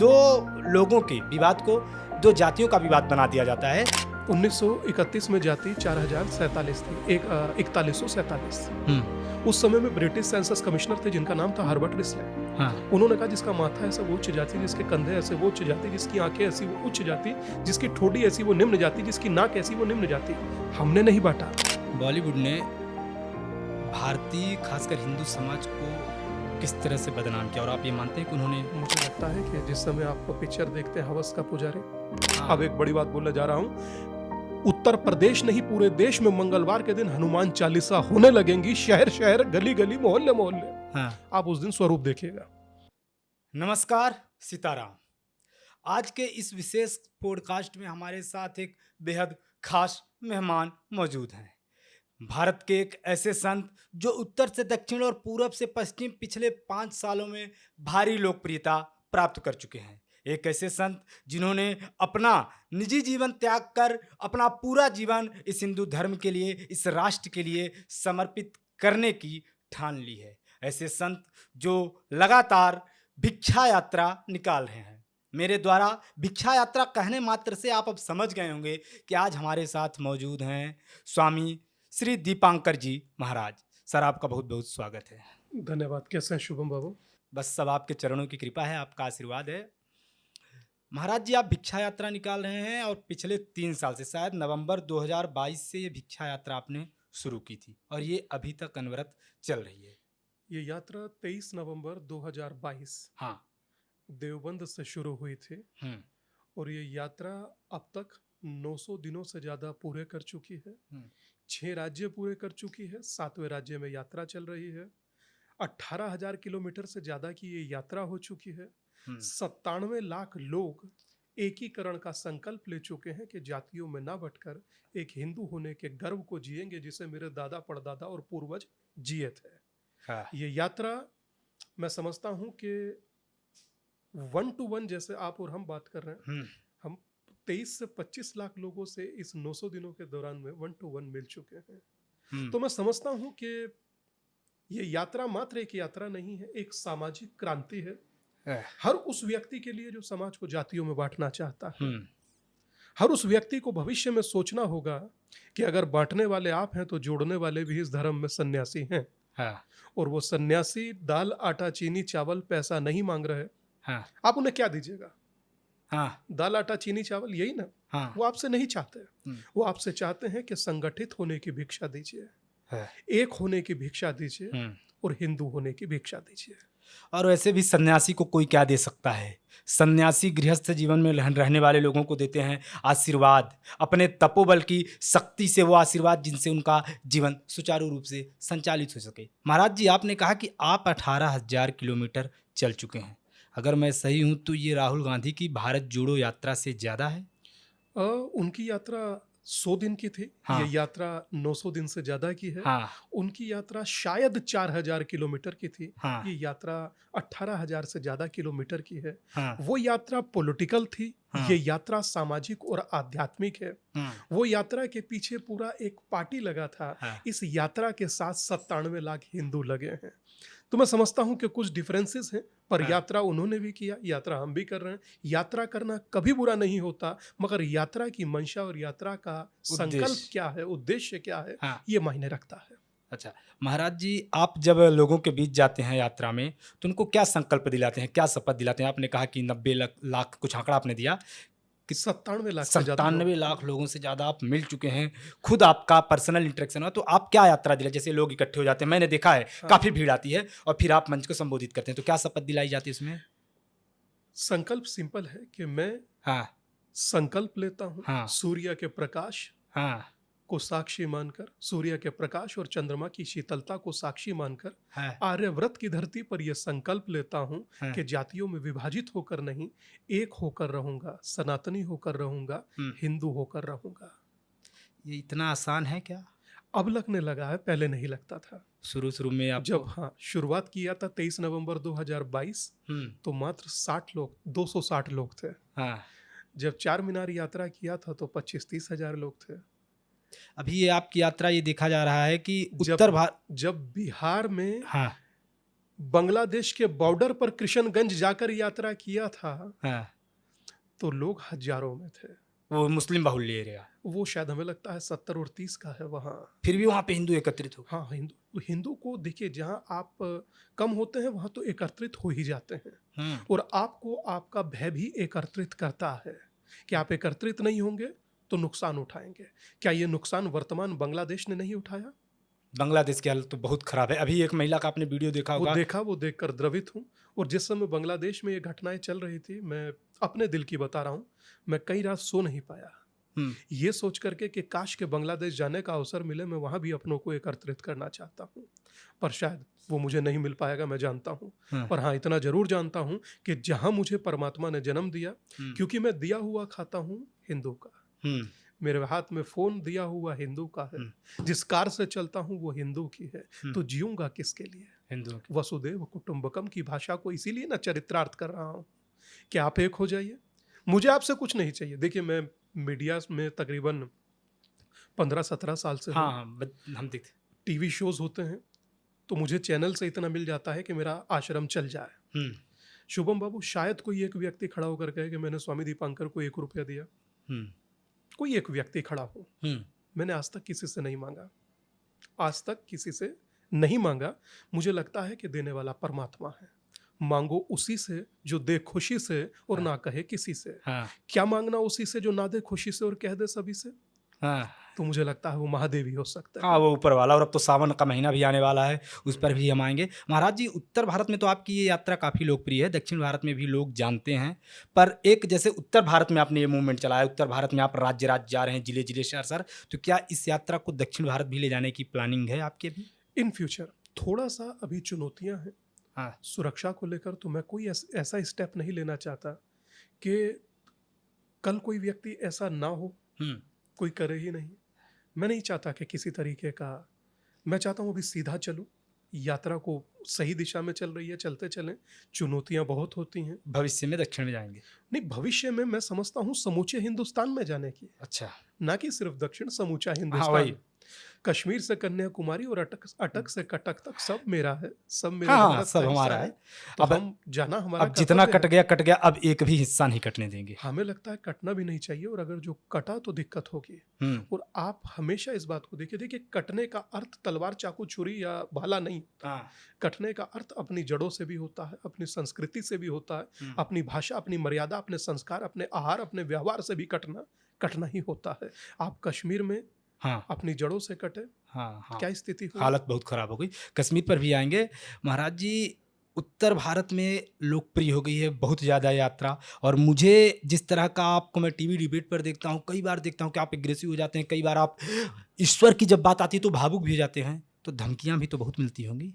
दो लोगों के विवाद को दो जातियों का विवाद बना दिया जाता है। 1931 में जाति 4047 थी, 4147। उस समय में ब्रिटिश सेंसस कमिश्नर थे जिनका नाम था हर्बर्ट रिस्ले। उन्होंने कहा जिसका माथा ऐसा वो उच्च जाति, जिसके कंधे ऐसे वो उच्च जाति, जिसकी आंखें ऐसी वो उच्च जाति, जिसकी ठोड़ी ऐसी वो निम्न जाति, जिसकी नाक ऐसी वो निम्न जाति। हमने नहीं बांटा। बॉलीवुड ने भारतीय खासकर हिंदू समाज को किस तरह से बदनाम किया, और आप ये मानते हैं कि उन्होंने? मुझे लगता है कि जिस समय आपको पिक्चर देखते हैं हवस का पुजारी, अब एक बड़ी बात बोलने जा रहा हूँ, उत्तर प्रदेश नहीं पूरे देश में मंगलवार के दिन हनुमान चालीसा होने लगेंगी, शहर शहर, गली गली, मोहल्ले मोहल्ले। आप उस दिन स्वरूप देखिएगा। नमस्कार, सीताराम। आज के इस विशेष पॉडकास्ट में हमारे साथ एक बेहद खास मेहमान मौजूद हैं। भारत के एक ऐसे संत जो उत्तर से दक्षिण और पूरब से पश्चिम पिछले 5 सालों में भारी लोकप्रियता प्राप्त कर चुके हैं। एक ऐसे संत जिन्होंने अपना निजी जीवन त्याग कर अपना पूरा जीवन इस हिंदू धर्म के लिए, इस राष्ट्र के लिए समर्पित करने की ठान ली है। ऐसे संत जो लगातार भिक्षा यात्रा निकाल रहे हैं। मेरे द्वारा भिक्षा यात्रा कहने मात्र से आप अब समझ गए होंगे कि आज हमारे साथ मौजूद हैं स्वामी श्री दीपांकर जी महाराज। सर, आपका बहुत बहुत स्वागत है। धन्यवाद। कैसे हैं शुभम बाबू? बस सब आपके चरणों की कृपा है, आपका आशीर्वाद है। महाराज जी, आप भिक्षा यात्रा निकाल रहे हैं और पिछले 3 साल से, शायद नवंबर 2022 से ये भिक्षा यात्रा आपने शुरू की थी और ये अभी तक अनवरत चल रही है। ये यात्रा 23 नवंबर 2022 देवबंद से शुरू हुई थी और ये यात्रा अब तक 900 दिनों से ज़्यादा पूरे कर चुकी है। 6 राज्य पूरे कर चुकी है, 7वें राज्य में यात्रा चल रही है। 18,000 किलोमीटर से ज़्यादा की ये यात्रा हो चुकी है। 97 लाख लोग एकीकरण का संकल्प ले चुके हैं कि जातियों में ना बंटकर एक हिंदू होने के गर्व को जिएंगे जिसे मेरे दादा परदादा और पूर्वज जिए थे। ये यात्रा मैं समझता हूँ कि 1 to 1 जैसे आप और हम बात कर रहे हैं, हम 23 से 25 लाख लोगों से इस 900 दिनों के दौरान में 1 to 1 मिल चुके हैं। तो मैं समझता हूँ कि ये यात्रा मात्र एक यात्रा नहीं है, एक सामाजिक क्रांति है हर उस व्यक्ति के लिए जो समाज को जातियों में बांटना चाहता है। हर उस व्यक्ति को भविष्य में सोचना होगा कि अगर बांटने वाले आप हैं तो जोड़ने वाले भी इस धर्म में सन्यासी हैं। और वो सन्यासी दाल आटा चीनी चावल पैसा नहीं मांग रहे। आप उन्हें क्या दीजिएगा? दाल आटा चीनी चावल, यही ना? वो आपसे नहीं चाहते। वो आपसे चाहते हैं कि संगठित होने की भिक्षा दीजिए, एक होने की भिक्षा दीजिए और हिंदू होने की भिक्षा दीजिए। और वैसे भी सन्यासी को कोई क्या दे सकता है? सन्यासी गृहस्थ जीवन में रहने वाले लोगों को देते हैं आशीर्वाद, अपने तपोबल की शक्ति से वो आशीर्वाद जिनसे उनका जीवन सुचारू रूप से संचालित हो सके। महाराज जी, आपने कहा कि आप 18,000 किलोमीटर चल चुके हैं। अगर मैं सही हूं तो ये राहुल गांधी की भारत जोड़ो यात्रा से ज़्यादा है। उनकी यात्रा 100 दिन की थी। ये यात्रा 900 दिन से ज्यादा की है। उनकी यात्रा शायद 4,000 किलोमीटर की थी। ये यात्रा 18,000 से ज्यादा किलोमीटर की है। वो यात्रा पॉलिटिकल थी। ये यात्रा सामाजिक और आध्यात्मिक है। वो यात्रा के पीछे पूरा एक पार्टी लगा था। इस यात्रा के साथ 97 लाख हिंदू लगे हैं। तो मैं समझता हूं कि कुछ डिफरेंसेस हैं, पर यात्रा उन्होंने भी किया, यात्रा हम भी कर रहे हैं। यात्रा करना कभी बुरा नहीं होता, मगर यात्रा की मंशा और यात्रा का संकल्प क्या है, उद्देश्य क्या है, ये मायने रखता है। अच्छा महाराज जी, आप जब लोगों के बीच जाते हैं यात्रा में तो उनको क्या संकल्प दिलाते हैं, क्या शपथ दिलाते हैं? आपने कहा कि 90 लाख कुछ आंकड़ा आपने दिया कि 97 लाख लोगों से ज़्यादा आप मिल चुके हैं, खुद आपका पर्सनल इंटरेक्शन हुआ, तो आप क्या यात्रा दिला? जैसे लोग इकट्ठे हो जाते हैं, मैंने देखा है काफ़ी भीड़ आती है और फिर आप मंच को संबोधित करते हैं, तो क्या शपथ दिलाई जाती है उसमें? संकल्प सिंपल है कि मैं संकल्प लेता हूँ सूर्य के प्रकाश को साक्षी मानकर, सूर्य के प्रकाश और चंद्रमा की शीतलता को साक्षी मानकर आर्यव्रत की धरती पर यह संकल्प लेता हूं कि जातियों में विभाजित होकर नहीं, एक होकर रहूंगा, सनातनी होकर रहूंगा, हिंदू होकर रहूंगा। ये इतना आसान है क्या? अब लगने लगा है, पहले नहीं लगता था। शुरू में आप जब शुरुआत किया था 23 नवंबर 2022 तो मात्र 60 लोग, 260 लोग थे। जब 4 मीनार यात्रा किया था तो 25-30 हजार लोग थे। अभी ये आपकी यात्रा, ये देखा जा रहा है कि जब बिहार में बांग्लादेश के बॉर्डर पर किशनगंज जाकर यात्रा किया था, हाँ, तो लोग हजारों में थे। वो मुस्लिम बाहुल्य एरिया, वो शायद हमें लगता है 70 और 30 का है वहाँ। फिर भी वहाँ पे हिंदू एकत्रित हो। हाँ, हिंदू को देखिए, जहाँ आप कम होते हैं वहाँ तो एकत्रित हो ही जाते हैं, और आपको आपका भय भी एकत्रित करता है कि आप एकत्रित नहीं होंगे तो नुकसान उठाएंगे। क्या ये नुकसान वर्तमान बांग्लादेश ने नहीं उठाया? बांग्लादेश की हालत तो बहुत खराब है। अभी एक महिला का आपने वीडियो देखा होगा। वो देखकर द्रवित हूँ। और जिस समय बांग्लादेश में ये घटनाएं चल रही थी, मैं अपने दिल की बता रहा हूँ, मैं कई रात सो नहीं पाया, ये सोच करके कि काश के बांग्लादेश जाने का अवसर मिले, मैं वहां भी अपनों को एकत्रित करना चाहता हूँ, पर शायद वो मुझे नहीं मिल पाएगा, मैं जानता हूँ। और हाँ, इतना जरूर जानता हूँ कि जहां मुझे परमात्मा ने जन्म दिया, क्योंकि मैं दिया हुआ खाता हूँ हिंदू का, मेरे हाथ में फोन दिया हुआ हिंदू का है, जिस कार से चलता हूँ वो हिंदू की है, तो जीऊंगा किसके लिए? हिंदू। वसुदेव कुटुंबकम की भाषा को इसीलिए ना चरित्रार्थ कर रहा हूँ कि आप एक हो जाइए, मुझे आपसे कुछ नहीं चाहिए। देखिए, मैं मीडिया में तकरीबन 15-17 साल से हाँ, हम देखते, टीवी शोज होते हैं तो मुझे चैनल से इतना मिल जाता है कि मेरा आश्रम चल जाए। शुभम बाबू, शायद कोई एक व्यक्ति खड़ा होकर कहे कि मैंने स्वामी दीपांकर को 1 रुपया दिया, कोई एक व्यक्ति खड़ा हो। मैंने आज तक किसी से नहीं मांगा, आज तक किसी से नहीं मांगा। मुझे लगता है कि देने वाला परमात्मा है, मांगो उसी से जो दे खुशी से और ना कहे किसी से। क्या मांगना उसी से जो ना दे खुशी से और कह दे सभी से? तो मुझे लगता है वो महादेव ही हो सकता है। हाँ, वो ऊपर वाला। और अब तो सावन का महीना भी आने वाला है, उस पर भी हम आएंगे। महाराज जी, उत्तर भारत में तो आपकी ये यात्रा काफ़ी लोकप्रिय है, दक्षिण भारत में भी लोग जानते हैं, पर एक जैसे उत्तर भारत में आपने ये मूवमेंट चलाया, उत्तर भारत में आप राज्य राज्य जा रहे हैं, जिले जिले शहर शहर, तो क्या इस यात्रा को दक्षिण भारत भी ले जाने की प्लानिंग है आपकी अभी? इन फ्यूचर थोड़ा सा अभी चुनौतियाँ हैं। हाँ, सुरक्षा को लेकर तो मैं कोई ऐसा स्टेप नहीं लेना चाहता कि कल कोई व्यक्ति ऐसा ना हो, कोई करे ही नहीं। मैं नहीं चाहता कि किसी तरीके का, मैं चाहता हूँ अभी सीधा चलूँ, यात्रा को सही दिशा में चल रही है, चलते चलें। चुनौतियाँ बहुत होती हैं। भविष्य में दक्षिण में जाएंगे? नहीं, भविष्य में मैं समझता हूँ समूचे हिंदुस्तान में जाने की। अच्छा, ना कि सिर्फ दक्षिण, समूचा हिंदुस्तान। कश्मीर से कन्याकुमारी और अटक से कटक तक सब मेरा है, सब मेरे भारत सब हमारा है। तो अब हम जाना हमारा, अब जितना कट गया, अब एक भी हिस्सा नहीं कटने देंगे। हमें लगता है कटना भी नहीं चाहिए, और अगर जो कटा तो दिक्कत होगी। और आप हमेशा इस बात को देखिए, कटने का अर्थ तलवार चाकू छुरी या भाला नहीं होता। कटने का अर्थ अपनी जड़ों से भी होता है, अपनी संस्कृति से भी होता है, अपनी भाषा, अपनी मर्यादा, अपने संस्कार, अपने आहार, अपने व्यवहार से भी कटना ही होता है। आप कश्मीर में अपनी जड़ों से कटे, क्या स्थिति हुई? हालत बहुत खराब हो गई। कश्मीर पर भी आएंगे। महाराज जी, उत्तर भारत में लोकप्रिय हो गई है बहुत ज़्यादा यात्रा, और मुझे जिस तरह का आपको मैं टीवी डिबेट पर देखता हूँ, कई बार देखता हूँ कि आप एग्रेसिव हो जाते हैं, कई बार आप ईश्वर की जब बात आती है तो भावुक भी हो जाते हैं, तो धमकियाँ भी तो बहुत मिलती होंगी।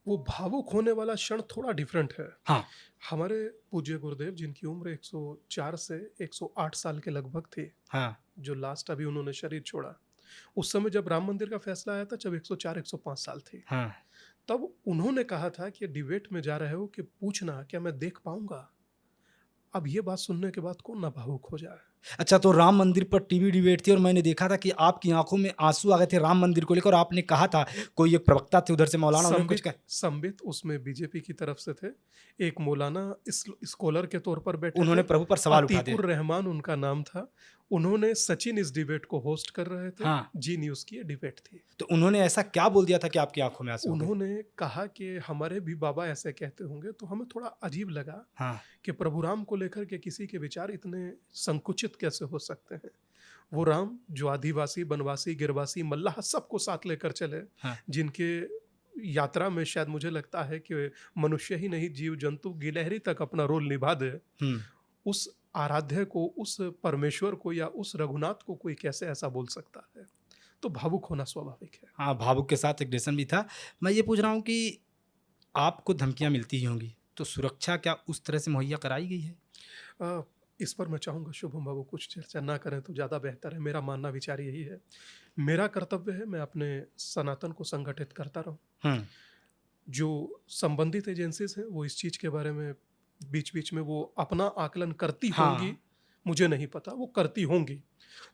वो भावुक होने वाला क्षण थोड़ा डिफरेंट है। हमारे पूज्य गुरुदेव, जिनकी उम्र 104 से 108 साल के लगभग थी, जो लास्ट अभी उन्होंने शरीर छोड़ा, उस समय जब राम मंदिर का फैसला आया था, जब 104-105 साल थी, तब उन्होंने कहा था कि डिबेट में जा रहे हो कि पूछना क्या मैं देख पाऊंगा। अब ये बात सुनने के बाद कौन ना भावुक हो जाए। अच्छा, तो राम मंदिर पर टीवी डिबेट थी और मैंने देखा था कि आपकी आंखों में आंसू आ गए थे राम मंदिर को लेकर, और आपने कहा था, कोई एक प्रवक्ता थे उधर से, मौलाना, उन्होंने कुछ कहा। संबित उसमें बीजेपी की तरफ से थे, एक मौलाना स्कॉलर के तौर पर बैठे, उन्होंने प्रभु पर सवाल उठा दिया। अतीकुर रहमान उनका नाम था। उन्होंने सचिन इस डिबेट को होस्ट कर रहे थे। जी न्यूज़ की डिबेट थी। तो उन्होंने ऐसा क्या बोल दिया था कि आपकी आंखों में आंसू? उन्होंने कहा कि हमारे भी बाबा ऐसे कहते होंगे, तो हमें थोड़ा अजीब लगा कि प्रभु राम को लेकर के किसी के विचार इतने संकुचित कैसे हो सकते हैं। वो राम जो आदिवासी, बनवासी, गिरवासी, मल्लाह सबको साथ लेकर चले, जिनके यात्रा में शायद मुझे लगता है कि मनुष्य ही नहीं, जीव जंतु गिलहरी तक अपना रोल निभा दे। उस आराध्य को, उस परमेश्वर को या उस रघुनाथ को कोई कैसे ऐसा बोल सकता है? तो भावुक होना स्वाभाविक है। भावुक के साथ एग्रेशन भी था। मैं ये पूछ रहा हूँ कि आपको धमकियाँ मिलती ही होंगी, तो सुरक्षा क्या उस तरह से मुहैया कराई गई है? इस पर मैं चाहूँगा शुभम बाबू कुछ चर्चा ना करें तो ज़्यादा बेहतर है। मेरा मानना विचार यही है, मेरा कर्तव्य है मैं अपने सनातन को संगठित करता रहूँ। जो संबंधित एजेंसीज हैं वो इस चीज़ के बारे में बीच बीच में वो अपना आकलन करती होंगी, मुझे नहीं पता, वो करती होंगी।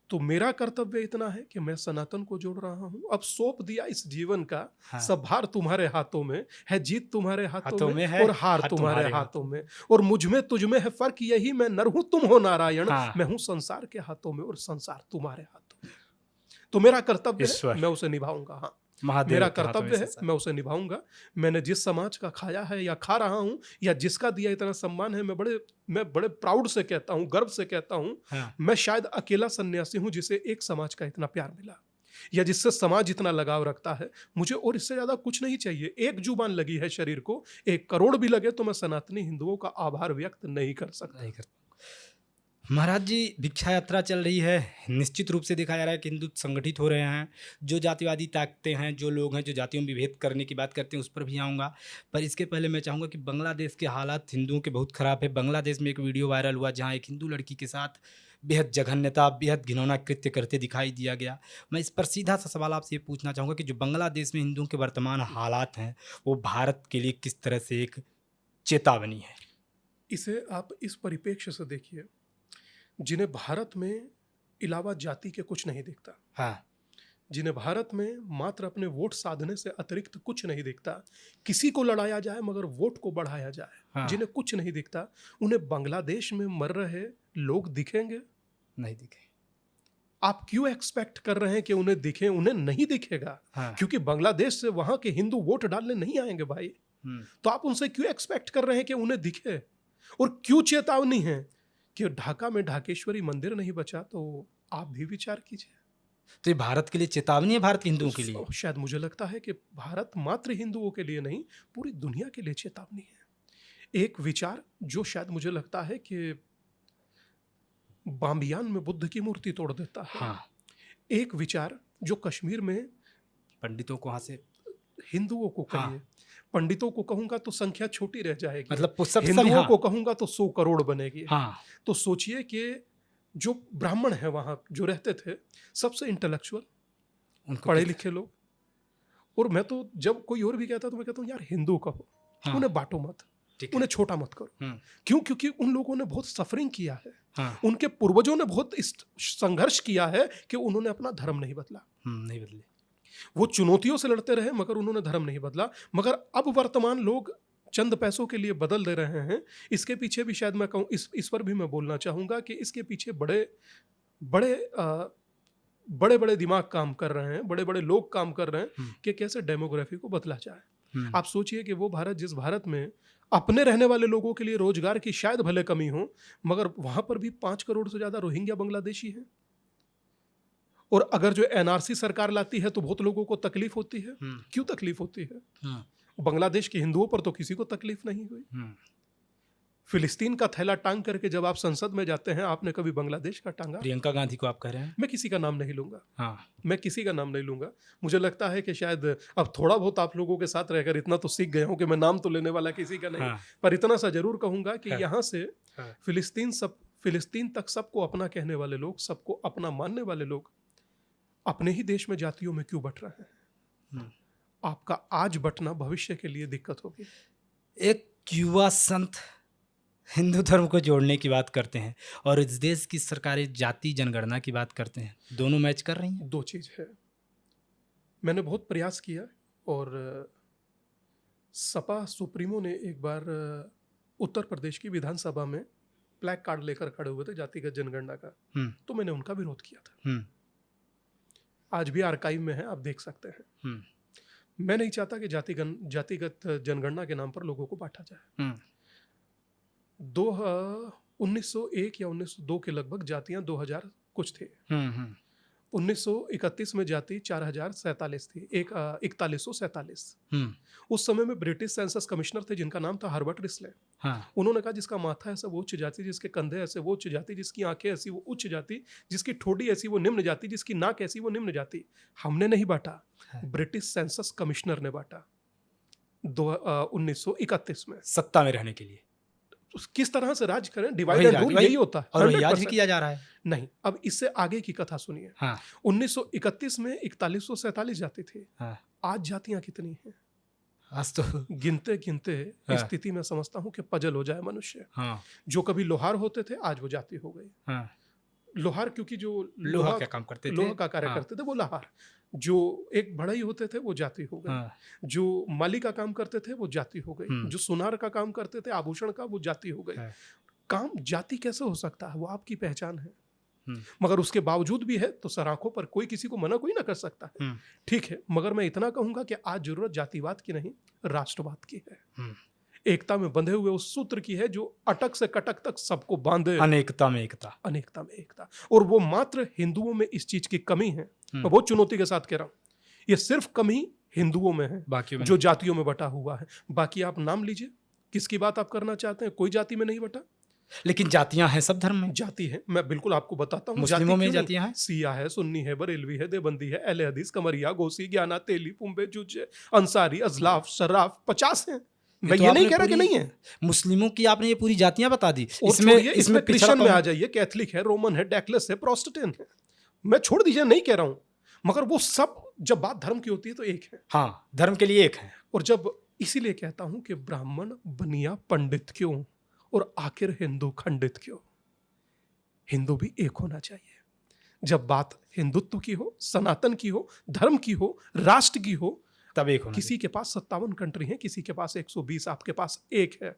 तो मेरा कर्तव्य इतना है कि मैं सनातन को जोड़ रहा हूं। अब सौंप दिया इस जीवन का, हाँ। सब भार तुम्हारे हाथों में है, जीत तुम्हारे हाथों में है और हार तुम्हारे हाथों में, और मुझ में तुझ में है फर्क यही, मैं नर हूं तुम हो नारायण। हाँ। मैं हूं संसार के हाथों में और संसार तुम्हारे हाथों में। तो मेरा कर्तव्य है, मैं उसे निभाऊंगा। हाँ, मेरा कर्तव्य है, मैं उसे निभाऊंगा। मैंने जिस समाज का खाया है या खा रहा हूं, या जिसका दिया इतना सम्मान है, मैं बड़े प्राउड से कहता हूं, गर्व से कहता हूं, हाँ। मैं शायद अकेला सन्यासी हूं जिसे एक समाज का इतना प्यार मिला, या जिससे समाज इतना लगाव रखता है। मुझे और इससे ज्यादा कुछ नहीं चाहिए। एक जुबान लगी है शरीर को, 1 करोड़ भी लगे तो मैं सनातनी हिंदुओं का आभार व्यक्त नहीं कर सकता। महाराज जी, भिक्षा यात्रा चल रही है। निश्चित रूप से देखा जा रहा है कि हिंदू संगठित हो रहे हैं। जो जातिवादी ताकतें हैं, जो लोग हैं जो जातियों में विभेद करने की बात करते हैं, उस पर भी आऊँगा। पर इसके पहले मैं चाहूँगा कि बांग्लादेश के हालात हिंदुओं के बहुत ख़राब है। बांग्लादेश में एक वीडियो वायरल हुआ जहाँ एक हिंदू लड़की के साथ बेहद जघन्यता, बेहद घिनौना कृत्य करते दिखाई दिया गया। मैं इस पर सीधा सा सवाल आपसे ये पूछना चाहूँगा कि जो बांग्लादेश में हिंदुओं के वर्तमान हालात हैं, वो भारत के लिए किस तरह से एक चेतावनी है? इसे आप इस परिप्रेक्ष्य से देखिए, जिन्हें भारत में इलावा जाति के कुछ नहीं दिखता, हाँ, जिन्हें भारत में मात्र अपने वोट साधने से अतिरिक्त कुछ नहीं दिखता, किसी को लड़ाया जाए मगर वोट को बढ़ाया जाए, हाँ। जिन्हें कुछ नहीं दिखता, उन्हें बांग्लादेश में मर रहे लोग दिखेंगे? नहीं दिखे। आप क्यों एक्सपेक्ट कर रहे हैं कि उन्हें दिखे? उन्हें नहीं दिखेगा। हाँ। क्योंकि बांग्लादेश से वहां के हिंदू वोट डालने नहीं आएंगे भाई। तो आप उनसे क्यों एक्सपेक्ट कर रहे हैं कि उन्हें दिखे? और क्यों चेतावनी है कि ढाका में ढाकेश्वरी मंदिर नहीं बचा? तो आप भी विचार कीजिए। तो ये भारत के लिए चेतावनी है, भारत के हिंदुओं के लिए? शायद मुझे लगता है कि भारत मात्र हिंदुओं के लिए नहीं, पूरी दुनिया के लिए चेतावनी है। एक विचार जो शायद मुझे लगता है कि बामियान में बुद्ध की मूर्ति तोड़ देता है। हाँ। एक विचार जो कश्मीर में पंडितों को, वहां से हिंदुओं को कहिए, हाँ। पंडितों को कहूंगा तो संख्या छोटी रह जाएगी, मतलब हिंदुओं को कहूंगा तो 100 करोड़ बनेगी। हाँ। तो सोचिए कि जो ब्राह्मण है वहां जो रहते थे, सबसे इंटेलेक्चुअल, पढ़े लिखे लोग। और मैं तो जब कोई और भी कहता तो मैं कहता हूँ यार हिंदू कहो, उन्हें बांटो मत, उन्हें छोटा मत करो। क्यों? क्योंकि उन लोगों ने बहुत सफरिंग किया है। उनके पूर्वजों ने बहुत संघर्ष किया है कि उन्होंने अपना धर्म नहीं बदला, नहीं बदले। वो चुनौतियों से लड़ते रहे मगर उन्होंने धर्म नहीं बदला। मगर अब वर्तमान लोग चंद पैसों के लिए बदल दे रहे हैं। इसके पीछे भी शायद मैं कहूँ, इस पर भी मैं बोलना चाहूँगा कि इसके पीछे बड़े बड़े दिमाग काम कर रहे हैं, बड़े बड़े लोग काम कर रहे हैं कि कैसे डेमोग्राफी को बदला जाए। आप सोचिए कि वो भारत, जिस भारत में अपने रहने वाले लोगों के लिए रोजगार की शायद भले कमी हो, मगर वहां पर भी 5 करोड़ से ज्यादा रोहिंग्या बांग्लादेशी हैं। और अगर जो एनआरसी सरकार लाती है तो बहुत लोगों को तकलीफ होती है। क्यों तकलीफ होती है? बांग्लादेश के हिंदुओं पर तो किसी को तकलीफ नहीं हुई। फिलिस्तीन का थैला टांग करके जब आप संसद में जाते हैं, आपने कभी बांग्लादेश का टांगा? प्रियंका गांधी को आप कह रहे हैं? मैं किसी का नाम नहीं लूंगा। मैं किसी का नाम नहीं लूंगा। मुझे लगता है कि शायद अब थोड़ा बहुत आप लोगों के साथ रहकर इतना तो सीख गया हूं कि मैं नाम तो लेने वाला किसी का नहीं। पर इतना सा जरूर कहूंगा कि यहाँ से फिलिस्तीन तक सबको अपना कहने वाले लोग, सबको अपना मानने वाले लोग अपने ही देश में जातियों में क्यों बट रहे हैं? आपका आज बटना भविष्य के लिए दिक्कत होगी। एक युवा संत हिंदू धर्म को जोड़ने की बात करते हैं और इस देश की सरकारें जाति जनगणना की बात करते हैं, दोनों मैच कर रही हैं? दो चीज़ है। मैंने बहुत प्रयास किया और सपा सुप्रीमो ने एक बार उत्तर प्रदेश की विधानसभा में प्लैक कार्ड लेकर खड़े हुए थे जातिगत जनगणना का, तो मैंने उनका विरोध किया था। आज भी आर्काइव में है, आप देख सकते हैं। मैं नहीं चाहता कि जातिगत जनगणना के नाम पर लोगों को बांटा जाए। 1901 या 1902 के लगभग जातियां 2000 कुछ थे। 1931 में जाति 4047 थी, 4147। उस समय में ब्रिटिश सेंसस कमिश्नर थे जिनका नाम था हर्बर्ट रिस्ले। उन्होंने कहा जिसका माथा ऐसा वो उच्च जाति, जिसके कंधे ऐसे वो उच्च जाति, जिसकी आंखें ऐसी वो उच्च जाति, जिसकी ठोड़ी ऐसी वो निम्न जाति, जिसकी नाक ऐसी वो निम्न जाति। हमने नहीं बांटा, ब्रिटिश सेंसस कमिश्नर ने बांटा 1931 में, सत्ता में रहने के लिए। किस तरह से राज करें, डिवाइड एंड रूल, यही होता है। और आज भी किया जा रहा है। नहीं, अब इससे आगे की कथा सुनिए। 1931 में 4147 जाति थी। आज जातियां कितनी हैं? आज तो गिनते गिनते हाँ। स्थिति में समझता हूँ कि पजल हो जाए मनुष्य। हाँ जो कभी लोहार होते थे आज वो जाति हो गए। हाँ, लोहार क्योंकि जो लोहा क्या काम करते थे? लोहा का कार्य हाँ करते थे वो लोहार। जो एक बढ़ई होते थे वो जाति हो गए। हाँ, जो माली का काम करते थे वो जाति हो गई। हम्म। जो सुनार का काम करते थे आभूषण का वो जाति हो गई। है। काम जाति कैसे हो सकता है? वो आपकी पहचान है। हम्म। मगर उसके बावजूद भी है तो सराखों पर कोई किसी को मना कोई ना कर सकता है। हम्म। ठीक है, मगर मैं इतना कहूंगा कि आज जरूरत जातिवाद की नहीं राष्ट्रवाद की है। हम्म। एकता में बंधे हुए उस सूत्र की है जो अटक से कटक तक सबको बांधे। अनेकता में एकता। अनेकता में एकता। और वो मात्र हिंदुओं में इस चीज की कमी है। हम्म। मैं बहुत चुनौती के साथ कह रहा हूं, ये सिर्फ कमी हिंदुओं में है, बाकी में जो जातियों में बटा हुआ है। बाकी आप नाम लीजिए, किसकी बात आप करना चाहते हैं? कोई जाति में नहीं बटा। लेकिन जातियां हैं सब धर्म में। जाति है, मैं बिल्कुल आपको बताता हूँ। मुस्लिमों में क्यों नहीं? जातियां हैं। सिया है, सुन्नी है, बरेलवी है, देवबंदी है, अहले हदीस, कमरिया, गोसी, ज्ञाना, तेली, पुंबे, जुजे, अंसारी, अजलाफ, शराफ, 50 हैं। मैं तो ये नहीं आपने कह रहा कि पूरी नहीं है। मुस्लिमों की आपने ये पूरी जातियां बता दी। और इसमें छोड़िए, इसमें पिछड़ा क्रिश्चियन में कौन? आ जाइए, कैथलिक है, रोमन है, डेक्लस है, प्रोटेस्टेंट है। मैं छोड़ दीजिए, नहीं कह रहा हूं, मगर वो सब जब बात धर्म की होती है तो एक है। हाँ, धर्म के लिए एक है। और जब इसीलिए कहता हूं कि ब्राह्मण बनिया पंडित क्यों और आखिर हिंदू खंडित क्यों? हिंदू भी एक होना चाहिए। जब बात हिंदुत्व की हो, सनातन की हो, धर्म की हो, राष्ट्र की हो, तब एक होना किसी के पास 57 कंट्री है, किसी के पास 120, आपके पास एक है।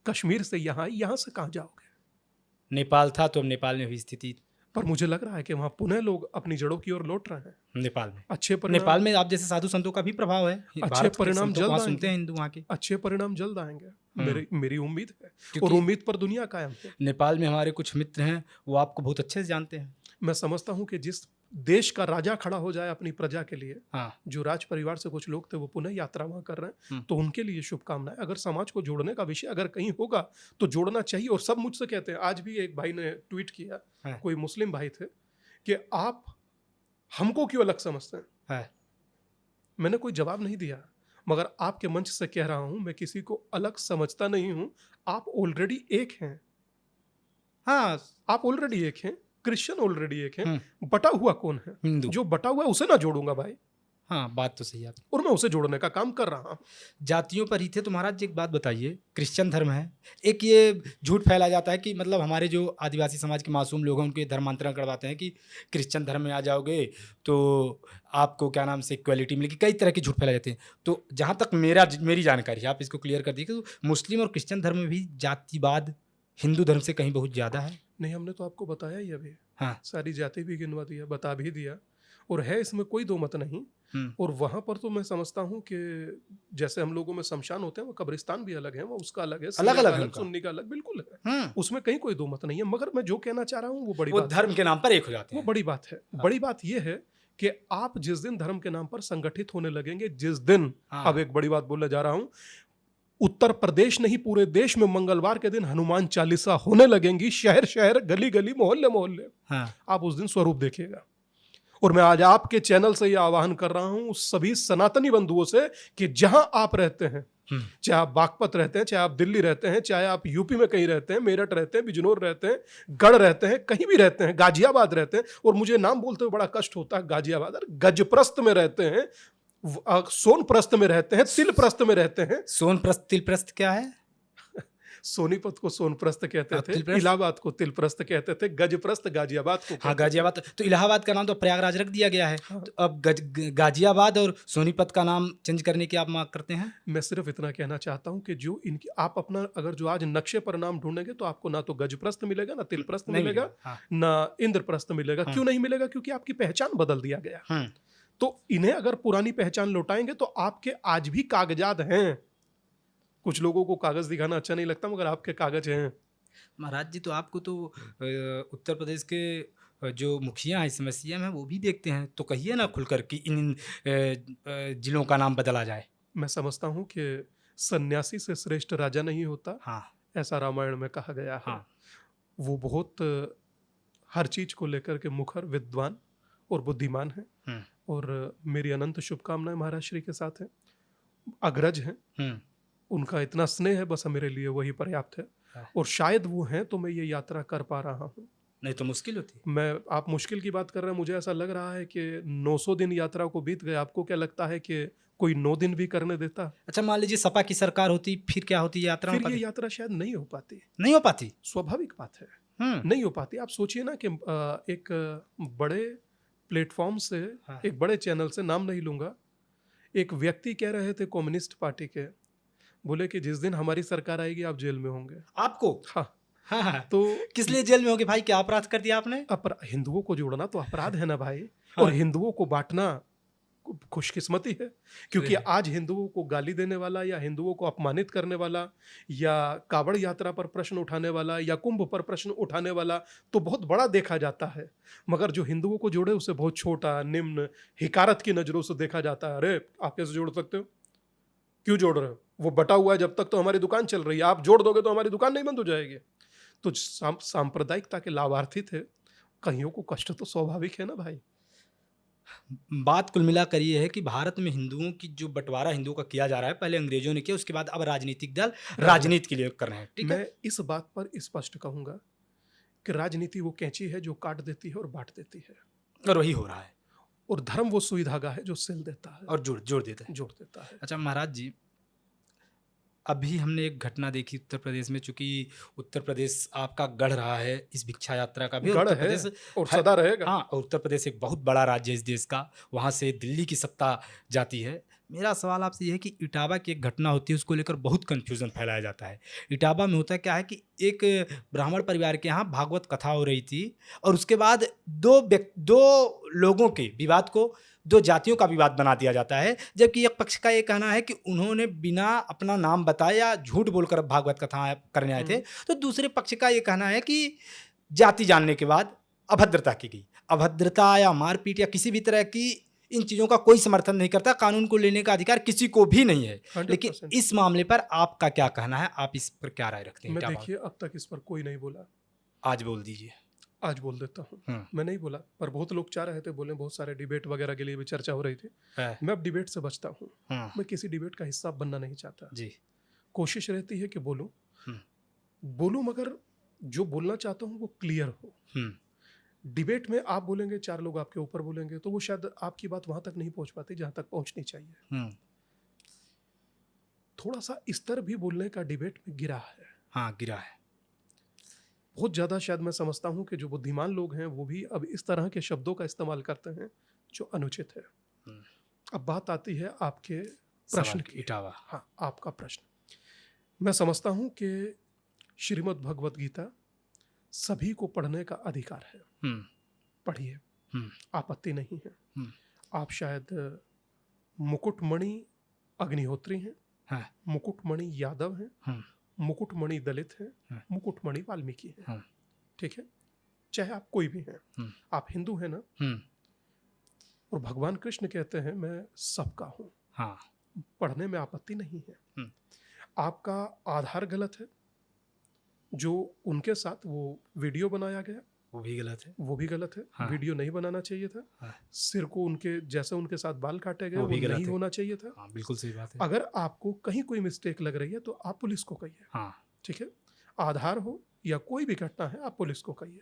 कश्मीर से यहां से कहां जाओगे? चाहिए। नेपाल था तो अब नेपाल में हुई स्थिति। पर मुझे लग रहा है कि वहां पुनः लोग अपनी जड़ों की ओर लौट रहे हैं। नेपाल में अच्छे परिणाम, नेपाल में आप जैसे साधु संतों का भी प्रभाव है। भारत के परिणाम संतों को जल्द वहाँ आएंगे। सुनते हैं हिंदू वहाँ के। अच्छे परिणाम जल्द आएंगे, मेरी उम्मीद है। और क्योंकि उम्मीद पर दुनिया कायम है। नेपाल में हमारे कुछ मित्र हैं, वो आपको बहुत अच्छे से जानते हैं। मैं समझता हूं कि जिस देश का राजा खड़ा हो जाए अपनी प्रजा के लिए, हाँ, जो राज परिवार से कुछ लोग थे वो पुनः यात्रा वहां कर रहे हैं, हम्म। तो उनके लिए शुभकामनाएं। अगर समाज को जोड़ने का विषय अगर कहीं होगा तो जोड़ना चाहिए। और सब मुझसे कहते हैं, आज भी एक भाई ने ट्वीट किया, है। कोई मुस्लिम भाई थे, कि आप हमको क्यों अलग समझते हैं? है। मैंने कोई जवाब नहीं दिया, मगर आपके मंच से कह रहा हूं, मैं किसी को अलग समझता नहीं हूं। आप ऑलरेडी एक हैं। हाँ, आप ऑलरेडी एक हैं, क्रिश्चियन ऑलरेडी एक हैं। हम्म। बटा हुआ कौन है? हिंदू। जो बटा हुआ है उसे ना जोड़ूंगा भाई, हाँ, बात तो सही है आपकी। और मैं उसे जोड़ने का काम कर रहा हूं। जातियों पर ही थे तो महाराज जी एक बात बताइए, क्रिश्चियन धर्म है, एक ये झूठ फैला जाता है कि मतलब हमारे जो आदिवासी समाज के मासूम लोग हैं उनके धर्मांतरण करवाते हैं कि क्रिश्चियन धर्म में आ जाओगे तो आपको क्या नाम से इक्वलिटी मिलेगी। कई तरह के झूठ फैलाए जाते हैं। तो जहाँ तक मेरी जानकारी है, आप इसको क्लियर कर दीजिए, तो मुस्लिम और क्रिश्चियन धर्म में भी जातिवाद हिंदू धर्म से कहीं बहुत ज़्यादा है। नहीं, हमने तो आपको बताया ही अभी। हाँ, सारी जाति भी गिनवा दिया, बता भी दिया, और है इसमें कोई दो मत नहीं। और वहां पर तो मैं समझता हूँ कि जैसे हम लोगों में शमशान होते हैं, वो कब्रिस्तान भी अलग है, वो उसका अलग है, अलग अलग है, सुन्नी का अलग, बिल्कुल है। उसमें कहीं कोई दो मत नहीं है। मगर मैं जो कहना चाह रहा हूँ वो बड़ी वो बात धर्म के नाम पर एक हो जाते वो हैं। बड़ी बात है। बड़ी बात यह है कि आप जिस दिन धर्म के नाम पर संगठित होने लगेंगे, जिस दिन, अब एक बड़ी बात बोलने जा रहा हूं, उत्तर प्रदेश नहीं पूरे देश में मंगलवार के दिन हनुमान चालीसा होने लगेंगी, शहर शहर, गली गली, मोहल्ले मोहल्ले, आप उस दिन स्वरूप देखिएगा। और मैं आज आपके चैनल से यह आह्वान कर रहा हूं सभी सनातनी बंधुओं से कि जहां आप रहते हैं, चाहे आप बागपत रहते हैं, चाहे आप दिल्ली रहते हैं, चाहे आप यूपी में कहीं रहते हैं, मेरठ रहते हैं, बिजनौर रहते हैं, गढ़ रहते हैं, कहीं भी रहते हैं, गाजियाबाद रहते हैं, और मुझे नाम बोलते हुए बड़ा कष्ट होता है, गाजियाबाद, गजप्रस्थ में रहते हैं, सोनप्रस्थ में रहते हैं, तिलप्रस्थ में रहते हैं। सोनप्रस्थ तिलप्रस्थ क्या है? सोनीपत को सोनप्रस्थ कहते थे, इलाहाबाद को तिलप्रस्थ कहते थे, गजप्रस्थ गाजियाबाद को। हाँ, गाजियाबाद। तो इलाहाबाद का नाम तो प्रयागराज रख दिया गया है। हाँ। तो अब गाजियाबाद और सोनीपत का नाम चेंज करने की आप मांग करते हैं? मैं सिर्फ इतना कहना चाहता हूं कि जो इनकी आप अपना अगर जो आज नक्शे पर नाम ढूंढेंगे तो आपको ना तो गजप्रस्थ मिलेगा, ना तिलप्रस्थ मिलेगा, ना इंद्रप्रस्थ मिलेगा। क्यों नहीं मिलेगा? क्योंकि आपकी पहचान बदल दिया गया। तो इन्हें अगर पुरानी पहचान लौटाएंगे तो आपके आज भी कागजात हैं। कुछ लोगों को कागज दिखाना अच्छा नहीं लगता, मगर आपके कागज हैं। महाराज जी, तो आपको तो उत्तर प्रदेश के जो मुखिया हैं, समस्या में वो भी देखते हैं, तो कहिए ना खुलकर कि इन जिलों का नाम बदला जाए। मैं समझता हूँ कि सन्यासी से श्रेष्ठ राजा नहीं होता। हाँ, ऐसा रामायण में कहा गया है। हाँ। वो बहुत हर चीज को लेकर के मुखर, विद्वान और बुद्धिमान है। और मेरी अनंत शुभकामनाएं महाराज श्री के साथ है। अग्रज हैं, उनका इतना स्नेह है, बस मेरे लिए वही पर्याप्त है। और शायद वो हैं तो मैं ये यात्रा कर पा रहा हूँ। नहीं तो मुश्किल होती। आप मुश्किल की बात कर रहे हैं, मुझे ऐसा लग रहा है कि 900 दिन यात्रा को बीत गए। आपको क्या लगता है कि कोई 9 दिन भी करने देता? अच्छा मान लीजिए सपा की सरकार होती, फिर क्या होती, यात्रा हो फिर ये पाती? यात्रा शायद नहीं हो पाती। नहीं हो पाती। स्वाभाविक बात है, हम्म। नहीं हो पाती। आप सोचिए ना कि एक बड़े प्लेटफॉर्म से, हाँ। एक बड़े चैनल से, नाम नहीं लूंगा, एक व्यक्ति कह रहे थे कम्युनिस्ट पार्टी के, बोले कि जिस दिन हमारी सरकार आएगी आप जेल में होंगे। आपको? हाँ। हाँ हाँ। तो किस लिए जेल में होगे भाई, क्या अपराध कर दिया आपने? हिंदुओं को जोड़ना तो अपराध है ना भाई। हाँ। और हिंदुओं को बांटना खुशकिस्मती है, क्योंकि आज हिंदुओं को गाली देने वाला या हिंदुओं को अपमानित करने वाला या कावड़ यात्रा पर प्रश्न उठाने वाला या कुंभ पर प्रश्न उठाने वाला तो बहुत बड़ा देखा जाता है, मगर जो हिंदुओं को जोड़े उसे बहुत छोटा, निम्न, हिकारत की नजरों से देखा जाता है। अरे आप कैसे जोड़ सकते हो, क्यों जोड़ रहे हो, वो बटा हुआ है, जब तक तो हमारी दुकान चल रही है, आप जोड़ दोगे तो हमारी दुकान नहीं बंद हो जाएगी। तो सांप्रदायिकता के लाभार्थी थे, कईयों को कष्ट तो स्वाभाविक है ना भाई। बात कुल मिलाकर ये है कि भारत में हिंदुओं की जो बंटवारा हिंदुओं का किया जा रहा है, पहले अंग्रेजों ने किया, उसके बाद अब राजनीतिक दल राजनीति के लिए कर रहे हैं। ठीक है, मैं इस बात पर स्पष्ट कहूंगा कि राजनीति वो कैंची है जो काट देती है और बांट देती है, और वही हो रहा है। और धर्म वो सुई धागा है जो सिल देता है और जोड़ देते हैं। जोड़ देता है। अच्छा महाराज जी, अभी हमने एक घटना देखी उत्तर प्रदेश में, चूंकि उत्तर प्रदेश आपका गढ़ रहा है इस भिक्षा यात्रा का भी, और गढ़ उत्तर है प्रदेश और सदा रहेगा। हाँ, और उत्तर प्रदेश एक बहुत बड़ा राज्य है इस देश का, वहाँ से दिल्ली की सत्ता जाती है। मेरा सवाल आपसे यह है कि इटावा की एक घटना होती है, उसको लेकर बहुत कन्फ्यूज़न फैलाया जाता है। इटावा में होता क्या है कि एक ब्राह्मण परिवार के यहाँ भागवत कथा हो रही थी, और उसके बाद दो लोगों के विवाद को, दो जातियों का विवाद बना दिया जाता है, जबकि एक पक्ष का ये कहना है कि उन्होंने बिना अपना नाम बताया झूठ बोलकर भागवत कथा करने आए थे, तो दूसरे पक्ष का ये कहना है कि जाति जानने के बाद अभद्रता की गई। अभद्रता या मारपीट या किसी भी तरह की इन चीज़ों का कोई समर्थन नहीं करता, कानून को लेने का अधिकार किसी को भी नहीं है। 100%। लेकिन इस मामले पर आपका क्या कहना है, आप इस पर क्या राय रखते हैं? मैं देखिए, अब तक इस पर कोई नहीं बोला, आज बोल दीजिए। आज बोल देता हूँ। मैं नहीं बोला, पर बहुत लोग चाह रहे थे बोले, बहुत सारे डिबेट वगैरह के लिए भी चर्चा हो रही थी। मैं अब डिबेट से बचता हूँ, मैं किसी डिबेट का हिस्सा बनना नहीं चाहता जी। कोशिश रहती है कि बोलूं मगर जो बोलना चाहता हूँ वो क्लियर हो। डिबेट में आप बोलेंगे, 4 लोग आपके ऊपर बोलेंगे, तो वो शायद आपकी बात वहां तक नहीं पहुंच पाती जहां तक पहुंचनी चाहिए। थोड़ा सा स्तर भी बोलने का डिबेट में गिरा है। हाँ, गिरा है बहुत ज्यादा। शायद मैं समझता हूं कि जो बुद्धिमान लोग हैं वो भी अब इस तरह के शब्दों का इस्तेमाल करते हैं जो अनुचित है। अब बात आती है आपके प्रश्न की। इटावा, हाँ, आपका प्रश्न। मैं समझता हूं कि श्रीमद् भगवत गीता सभी को पढ़ने का अधिकार है, पढ़िए, आपत्ति नहीं है। आप शायद मुकुटमणि अग्निहोत्री हैं, हाँ। मुकुटमणि यादव हैं, मुकुटमणि दलित हैं, मुकुटमणि वाल्मीकि हैं, ठीक है, चाहे आप कोई भी हैं, आप हिंदू हैं ना। और भगवान कृष्ण कहते हैं मैं सबका हूँ। हाँ। पढ़ने में आपत्ति नहीं है। आपका आधार गलत है, जो उनके साथ वो वीडियो बनाया गया वो भी गलत है, वो भी गलत है। हाँ। वीडियो नहीं बनाना चाहिए था। हाँ। सिर को उनके जैसे उनके साथ बाल काटे गए वो नहीं होना चाहिए था। हाँ, बिल्कुल सही बात है। अगर आपको कहीं कोई मिस्टेक लग रही है तो आप पुलिस को कहिए। हाँ, ठीक है, आधार हो या कोई भी घटना है आप पुलिस को कहिए।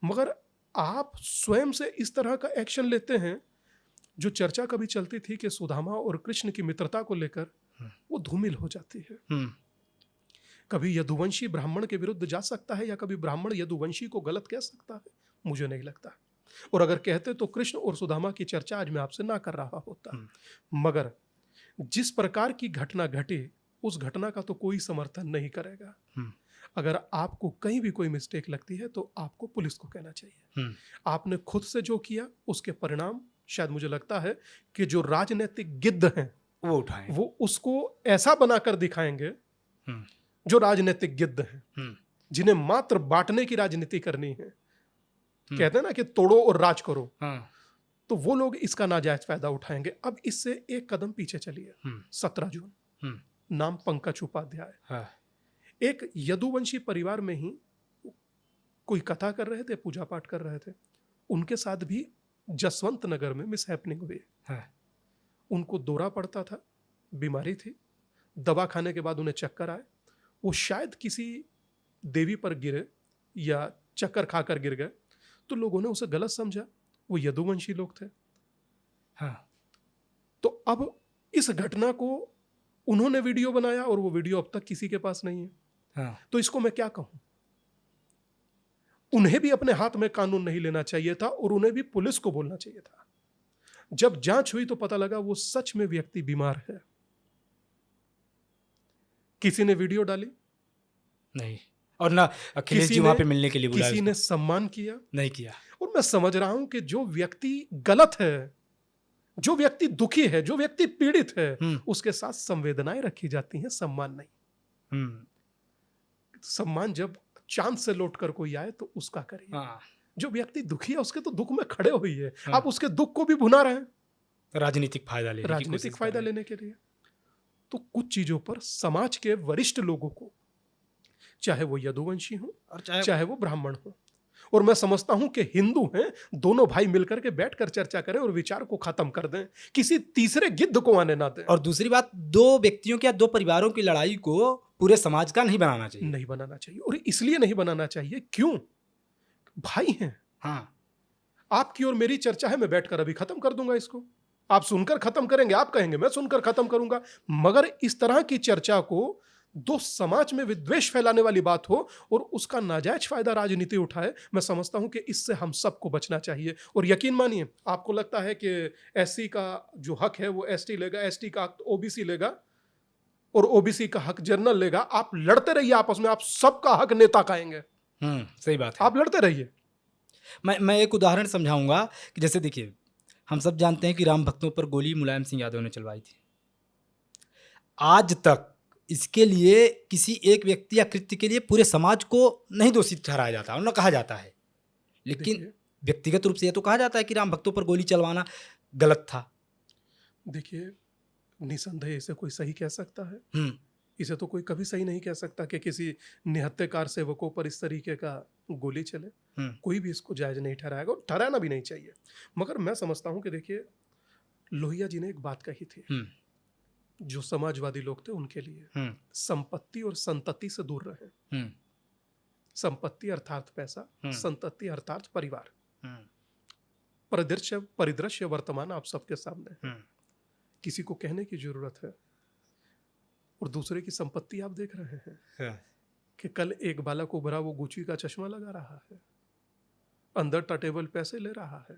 मगर आप स्वयं से इस तरह का एक्शन लेते हैं। जो चर्चा कभी चलती थी कि सुदामा और कृष्ण की मित्रता को लेकर, वो धूमिल हो जाती है। कभी यदुवंशी ब्राह्मण के विरुद्ध जा सकता है या कभी ब्राह्मण यदुवंशी को गलत कह सकता है, मुझे नहीं लगता। और अगर कहते तो कृष्ण और सुदामा की चर्चा आज मैं आपसे ना कर रहा होता। मगर जिस प्रकार की घटना घटी, उस घटना का तो कोई समर्थन नहीं करेगा। अगर आपको कहीं भी कोई मिस्टेक लगती है तो आपको पुलिस को कहना चाहिए। आपने खुद से जो किया उसके परिणाम शायद मुझे लगता है कि जो राजनीतिक गिद्ध हैं वो उठाएं, वो उसको ऐसा बनाकर दिखाएंगे जो राजनीतिक गिद्ध हैं, जिन्हें मात्र बांटने की राजनीति करनी है। कहते हैं ना कि तोड़ो और राज करो। तो वो लोग इसका नाजायज फायदा उठाएंगे। अब इससे एक कदम पीछे चलिए। 17 जून, नाम पंकज उपाध्याय, एक यदुवंशी परिवार में ही कोई कथा कर रहे थे, पूजा पाठ कर रहे थे। उनके साथ भी जसवंत नगर में मिस हैपनिंग हुई। उनको दौरा पड़ता था, बीमारी थी, दवा खाने के बाद उन्हें चक्कर आए। वो शायद किसी देवी पर गिरे या चक्कर खाकर गिर गए, तो लोगों ने उसे गलत समझा, वो यदुवंशी लोग थे। हाँ। तो अब इस घटना को उन्होंने वीडियो बनाया और वो वीडियो अब तक किसी के पास नहीं है। हाँ। तो इसको मैं क्या कहूं, उन्हें भी अपने हाथ में कानून नहीं लेना चाहिए था और उन्हें भी पुलिस को बोलना चाहिए था। जब जांच हुई तो पता लगा वो सच में व्यक्ति बीमार है। किसी ने वीडियो डाली नहीं, और ना अखिलेश जी वहां पे मिलने के लिए बुलाया, किसी ने सम्मान किया नहीं किया। और मैं समझ रहा हूं कि जो व्यक्ति गलत है, जो व्यक्ति दुखी है, जो व्यक्ति पीड़ित है, उसके साथ संवेदनाएं रखी जाती हैं, सम्मान नहीं। सम्मान जब चांद से लौट कर कोई आए तो उसका करिए। हाँ। जो व्यक्ति दुखी है उसके तो दुख में खड़े हुई है, आप उसके दुख को भी भुना रहे हैं राजनीतिक फायदा लेने के लिए। तो कुछ चीजों पर समाज के वरिष्ठ लोगों को, चाहे वो यदुवंशी हो और चाहे वो ब्राह्मण हो, और मैं समझता हूं कि हिंदू हैं, दोनों भाई मिलकर के बैठकर चर्चा करें और विचार को खत्म कर दें, किसी तीसरे गिद्ध को आने ना दें। और दूसरी बात, दो व्यक्तियों की या दो परिवारों की लड़ाई को पूरे समाज का नहीं बनाना चाहिए। और इसलिए नहीं बनाना चाहिए, क्यों? भाई हैं। हाँ। आपकी और मेरी चर्चा है, मैं बैठकर अभी खत्म कर दूंगा इसको, आप सुनकर खत्म करेंगे, आप कहेंगे, मैं सुनकर खत्म करूंगा। मगर इस तरह की चर्चा को दो समाज में विद्वेष फैलाने वाली बात हो और उसका नाजायज फायदा राजनीति उठाए, मैं समझता हूं कि इससे हम सबको बचना चाहिए। और यकीन मानिए, आपको लगता है कि एससी का जो हक है वो एसटी लेगा, एसटी का हक ओबीसी लेगा और ओबीसी का हक जनरल लेगा। आप लड़ते रहिए आपस में, आप सबका हक नेता खाएंगे। सही बात है, आप लड़ते रहिए। मैं एक उदाहरण समझाऊंगा कि जैसे देखिए, हम सब जानते हैं कि राम भक्तों पर गोली मुलायम सिंह यादव ने चलवाई थी। आज तक इसके लिए किसी एक व्यक्ति या कृत्य के लिए पूरे समाज को नहीं दोषी ठहराया जाता और न कहा जाता है, लेकिन व्यक्तिगत रूप से यह तो कहा जाता है कि राम भक्तों पर गोली चलवाना गलत था। देखिए, निसंदेह इसे कोई सही कह सकता है, इसे तो कोई कभी सही नहीं कह सकता कि किसी निहत्तेकार सेवकों पर इस तरीके का गोली चले। कोई भी इसको जायज नहीं ठहराएगा और ठहराना भी नहीं चाहिए। मगर मैं समझता हूं कि देखिए, लोहिया जी ने एक बात कही थी, जो समाजवादी लोग थे उनके लिए, संपत्ति और संतति से दूर रहे। संपत्ति अर्थात पैसा, संतति अर्थात परिवार। परिदृश्य वर्तमान आप सबके सामने है, किसी को कहने की जरूरत है। और दूसरे की संपत्ति आप देख रहे हैं कि कल एक बालक उभरा, वो गुची का चश्मा लगा रहा है, अंदर टेबल पैसे ले रहा है,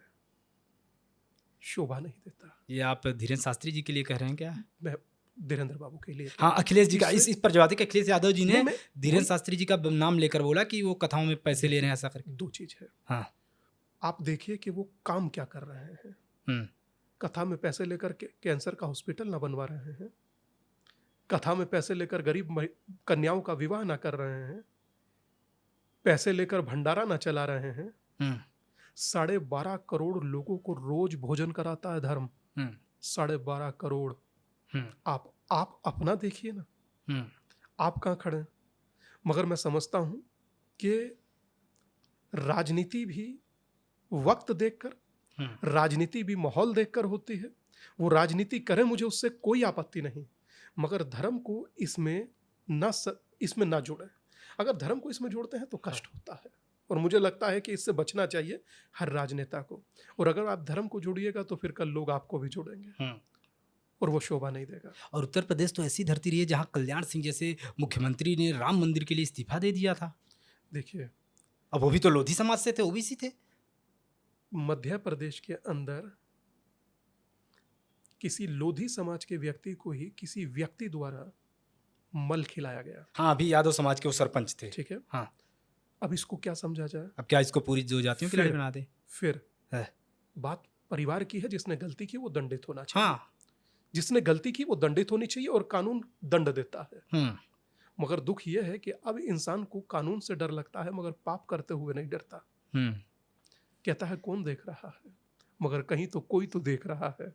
शोभा नहीं देता। ये आप धीरेन्द्र शास्त्री जी के लिए कह रहे हैं क्या? मैं धीरेन्द्र बाबू के लिए। हाँ, अखिलेश जी का इस पर जवाब कि अखिलेश यादव जी ने धीरेन्द्र शास्त्री जी का नाम लेकर बोला कि वो कथाओं में पैसे ले रहे हैं, ऐसा करके। दो चीज है। हाँ, आप देखिए कि वो काम क्या कर रहे हैं। कथा में पैसे लेकर के कैंसर का हॉस्पिटल ना बनवा रहे हैं, कथा में पैसे लेकर गरीब कन्याओं का विवाह ना कर रहे हैं, पैसे लेकर भंडारा ना चला रहे हैं। 12.5 करोड़ लोगों को रोज भोजन कराता है धर्म, 12.5 करोड़। आप अपना देखिए ना, आप कहाँ खड़े हैं। मगर मैं समझता हूं कि राजनीति भी वक्त देखकर, राजनीति भी माहौल देखकर होती है। वो राजनीति करे, मुझे उससे कोई आपत्ति नहीं, मगर धर्म को इसमें ना जोड़े। अगर धर्म को इसमें जोड़ते हैं तो कष्ट होता है, और मुझे लगता है कि इससे बचना चाहिए हर राजनेता को। और अगर आप धर्म को जोड़िएगा तो फिर कल लोग आपको भी जोड़ेंगे और वो शोभा नहीं देगा। और उत्तर प्रदेश तो ऐसी धरती रही है जहां कल्याण सिंह जैसे मुख्यमंत्री ने राम मंदिर के लिए इस्तीफा दे दिया था। देखिए, अब वो भी तो लोधी समाज से थे, ओबीसी थे। मध्य प्रदेश के अंदर किसी लोधी समाज के व्यक्ति को ही किसी व्यक्ति द्वारा मल खिलाया गया। हाँ, अभी यादव समाज के वो सरपंच थे। ठीक है। हाँ, अब इसको क्या समझा जाए? अब क्या इसको पूरी दो जातियों की लड़ाई बना दे? फिर बात परिवार की है। जिसने गलती की वो दंडित होना चाहिए। हाँ, जिसने गलती की वो दंडित होनी चाहिए और कानून दंड देता है। मगर दुख यह है कि अब इंसान को कानून से डर लगता है, मगर पाप करते हुए नहीं डरता। कहता है कौन देख रहा है, मगर कहीं तो कोई तो देख रहा है।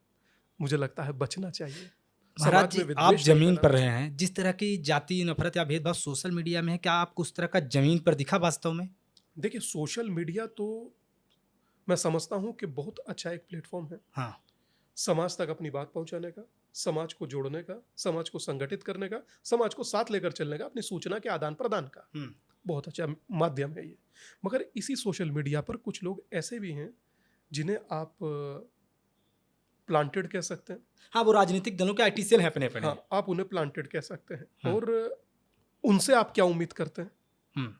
मुझे लगता है बचना चाहिए। महाराज जी, आप जमीन पर रहे हैं, जिस तरह की जाति नफरत या भेदभाव सोशल मीडिया में है, क्या आपको उस तरह का जमीन पर दिखा वास्तव में? देखिए, सोशल मीडिया तो मैं समझता हूं कि बहुत अच्छा एक प्लेटफॉर्म है। हाँ, समाज तक अपनी बात पहुंचाने का, समाज को जोड़ने का, समाज को संगठित करने का, समाज को साथ लेकर चलने का, अपनी सूचना के आदान प्रदान का। बहुत अच्छा माध्यम है ये। मगर इसी सोशल मीडिया पर कुछ लोग ऐसे भी हैं जिन्हें आप प्लांटेड कह सकते हैं। हाँ, वो राजनीतिक दलों के आर्टिसियल हैं अपने-अपने। हाँ, आप उन्हें प्लांटेड कह सकते हैं। हाँ। और उनसे आप क्या उम्मीद करते हैं? हुँ।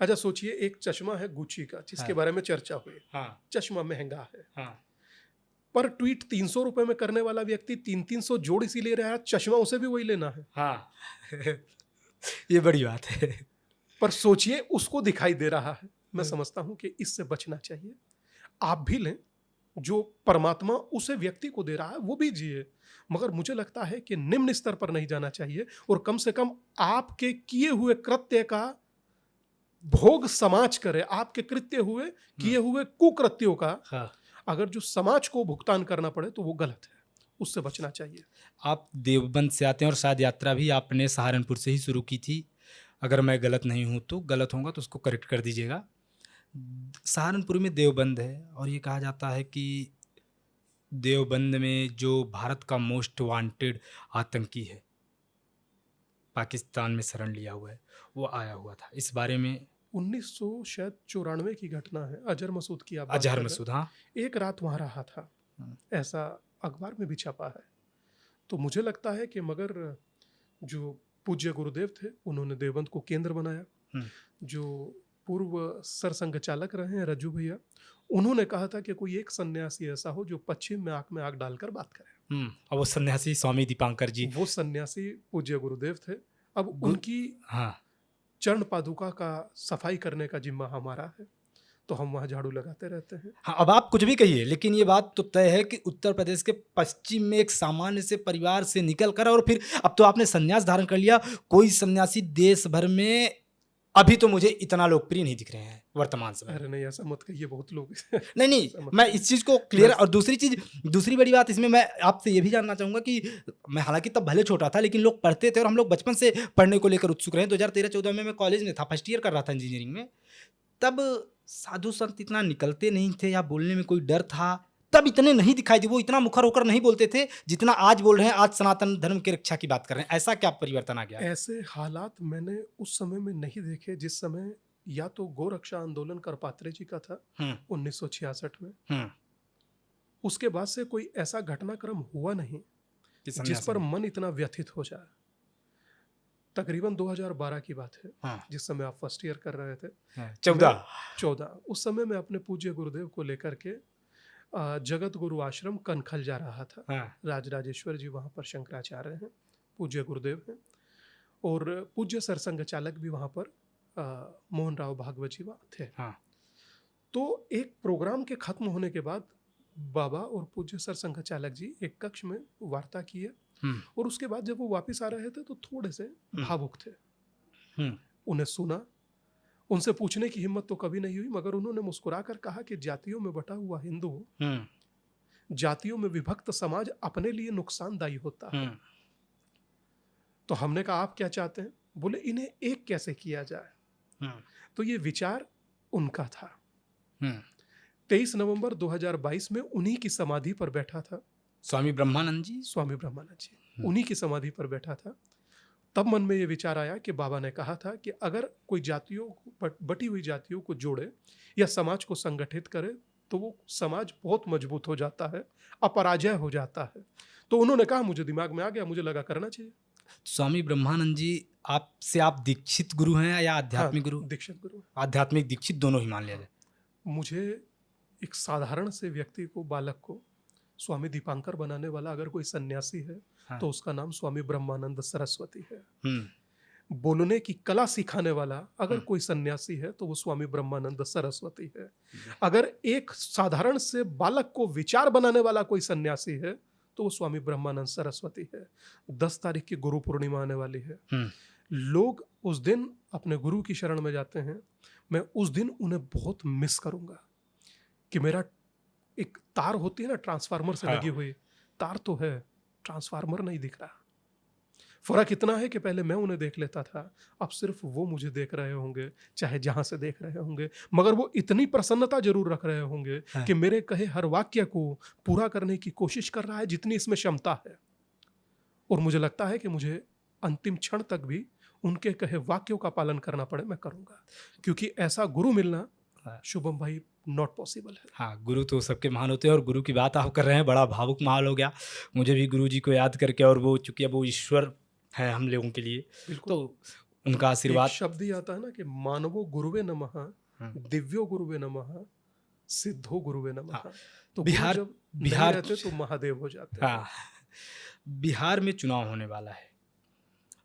अच्छा सोचिए, एक चश्मा है गुच्ची का जिसके हाँ। बारे में चर्चा हुई। हाँ, चश्मा महंगा है, हाँ। पर ट्वीट 300 रुपए में करने वाला व्यक्ति 300 जोड़ इसी ले रहा है, चश्मा उसे भी वही लेना है। हाँ। ये बड़ी बात है। पर सोचिए, उसको दिखाई दे रहा है। मैं हाँ। समझता हूं कि इससे बचना चाहिए। आप भी लें, जो परमात्मा उसे व्यक्ति को दे रहा है वो भी जिए, मगर मुझे लगता है कि निम्न स्तर पर नहीं जाना चाहिए। और कम से कम आपके किए हुए कृत्य का भोग समाज करे, आपके कृत्य हुए किए हुए कुकृत्यों का हाँ। अगर जो समाज को भुगतान करना पड़े तो वो गलत है, उससे बचना चाहिए। आप देवबंद से आते हैं और शायद यात्रा भी आपने सहारनपुर से ही शुरू की थी। अगर मैं गलत नहीं हूँ तो, गलत होऊँगा तो उसको करेक्ट कर दीजिएगा। सहारनपुर में देवबंद है और ये कहा जाता है कि देवबंद में जो भारत का मोस्ट वांटेड आतंकी है, पाकिस्तान में शरण लिया हुआ है, वो आया हुआ था। इस बारे में 1994 की घटना है, अजहर मसूद की आप बात अजहर कर रहे मसूद, हाँ। हैं। एक रात वहां रहा था, ऐसा अखबार में भी छपा है। तो मुझे लगता है कि मगर जो पूज्य गुरुदेव थे उन्होंने देवबंद को केंद्र बनाया। हम्म। जो पूर्व सरसंघ चालक रहे हैं रज्जू भैया, उन्होंने कहा था कि कोई एक सन्यासी ऐसा हो जो पश्चिम में आंख में आंख डालकर बात करे। और वो सन्यासी स्वामी दीपांकर जी, वो सन्यासी पूज्य गुरुदेव थे। अब उनकी हाँ, चरण पादुका का सफाई करने का जिम्मा हमारा है, तो हम वहाँ झाड़ू लगाते रहते हैं। हाँ। अब आप कुछ भी कहिए, लेकिन ये बात तो तय है कि उत्तर प्रदेश के पश्चिम में एक सामान्य से परिवार से निकल कर, और फिर अब तो आपने संन्यास धारण कर लिया, कोई सन्यासी देश भर में अभी तो मुझे इतना लोकप्रिय नहीं दिख रहे हैं वर्तमान समय में। अरे नहीं, ऐसा मत कहिए, बहुत लोग नहीं नहीं, मैं इस चीज़ को क्लियर। और दूसरी चीज़, दूसरी बड़ी बात इसमें मैं आपसे ये भी जानना चाहूँगा कि मैं हालांकि तब भले छोटा था, लेकिन लोग पढ़ते थे और हम लोग बचपन से पढ़ने को लेकर उत्सुक रहे। 2013-14 में मैं कॉलेज में था, फर्स्ट ईयर कर रहा था इंजीनियरिंग में। तब साधु संत इतना निकलते नहीं थे या बोलने में कोई डर था, तब इतने नहीं दिखाई दी, वो इतना मुखर होकर नहीं बोलते थे जितना आज बोल रहे हैं। आज सनातन धर्म की रक्षा की बात कर रहे हैं। ऐसा क्या परिवर्तन आ गया? ऐसे हालात मैंने उस समय में नहीं देखे जिस समय या तो गोरक्षा आंदोलन करपात्रे जी का था 1966 में। उसके बाद से कोई ऐसा घटनाक्रम हुआ नहीं जिस पर मन इतना व्यथित हो जाए। तकरीबन 2012 की बात है, जिस समय आप फर्स्ट ईयर कर रहे थे। 14 उस समय मैं अपने पूज्य गुरुदेव को लेकर के जगत गुरु आश्रम कनखल जा रहा था। राजराजेश्वर जी वहाँ पर शंकराचार्य हैं, पूज्य गुरुदेव हैं, और पूज्य सरसंघ चालक भी वहाँ पर मोहन राव भागवत जी वहाँ थे। तो एक प्रोग्राम के खत्म होने के बाद बाबा और पूज्य सरसंघ चालक जी एक कक्ष में वार्ता किए, और उसके बाद जब वो वापस आ रहे थे तो थोड़े से भावुक थे। उन्हें सुना, उनसे पूछने की हिम्मत तो कभी नहीं हुई, मगर उन्होंने मुस्कुराकर कहा कि जातियों में बटा हुआ हिंदू, जातियों में विभक्त समाज अपने लिए नुकसानदायी होता है। तो हमने कहा आप क्या चाहते हैं? बोले इन्हें एक कैसे किया जाए। तो ये विचार उनका था। 23 नवंबर 2022 में उन्हीं की समाधि पर बैठा था स्वामी ब्रह्मानंद जी, उन्हीं की समाधि पर बैठा था। तब मन में ये विचार आया कि बाबा ने कहा था कि अगर कोई जातियों को, बटी हुई जातियों को जोड़े या समाज को संगठित करे तो वो समाज बहुत मजबूत हो जाता है, अपराजय हो जाता है। तो उन्होंने कहा, मुझे दिमाग में आ गया, मुझे लगा करना चाहिए। स्वामी ब्रह्मानंद जी आपसे, आप दीक्षित गुरु हैं या आध्यात्मिक गुरु? दीक्षित गुरु, आध्यात्मिक दीक्षित दोनों ही मान लिया जाए। मुझे एक साधारण से व्यक्ति को, बालक को स्वामी दीपांकर बनाने वाला अगर कोई सन्यासी है तो उसका नाम स्वामी ब्रह्मानंद सरस्वती है। बोलने की कला सिखाने वाला अगर कोई सन्यासी है तो वो स्वामी ब्रह्मानंद सरस्वती है। अगर एक साधारण से बालक को विचार बनाने वाला कोई सन्यासी है तो वो स्वामी ब्रह्मानंद सरस्वती है। 10 तारीख की गुरु पूर्णिमा आने वाली है। लोग उस दिन अपने गुरु की शरण में जाते हैं। मैं उस दिन उन्हें बहुत मिस करूंगा कि मेरा एक तार होती है ना ट्रांसफार्मर से लगी हुई, तार तो है, ट्रांसफार्मर नहीं दिख रहा। फर्क इतना है कि पहले मैं उन्हें देख लेता था, अब सिर्फ वो मुझे देख रहे होंगे, चाहे जहां से देख रहे होंगे, मगर वो इतनी प्रसन्नता जरूर रख रहे होंगे कि मेरे कहे हर वाक्य को पूरा करने की कोशिश कर रहा है जितनी इसमें क्षमता है। और मुझे लगता है कि मुझे अंतिम क्षण तक भी उनके कहे वाक्यों का पालन करना पड़े, मैं करूंगा, क्योंकि ऐसा गुरु मिलना हाँ। शुभम भाई नॉट पॉसिबल है। हाँ, गुरु तो सबके महान होते हैं और गुरु की बात आप कर रहे हैं, बड़ा भावुक माहौल हो गया मुझे भी गुरु जी को याद करके। और वो चूंकि अब वो ईश्वर है हम लोगों के लिए, बिल्कुल। तो उनका एक आशीर्वाद। शब्द ही आता है ना कि मानवो गुरुवे नमः, हाँ। दिव्यो गुरुवे नमः, सिद्धो गुरुवे नमः। हाँ। तो गुरु बिहार जब नहीं बिहार रहते तो महादेव हो जाते हैं। हाँ, बिहार में चुनाव होने वाला है।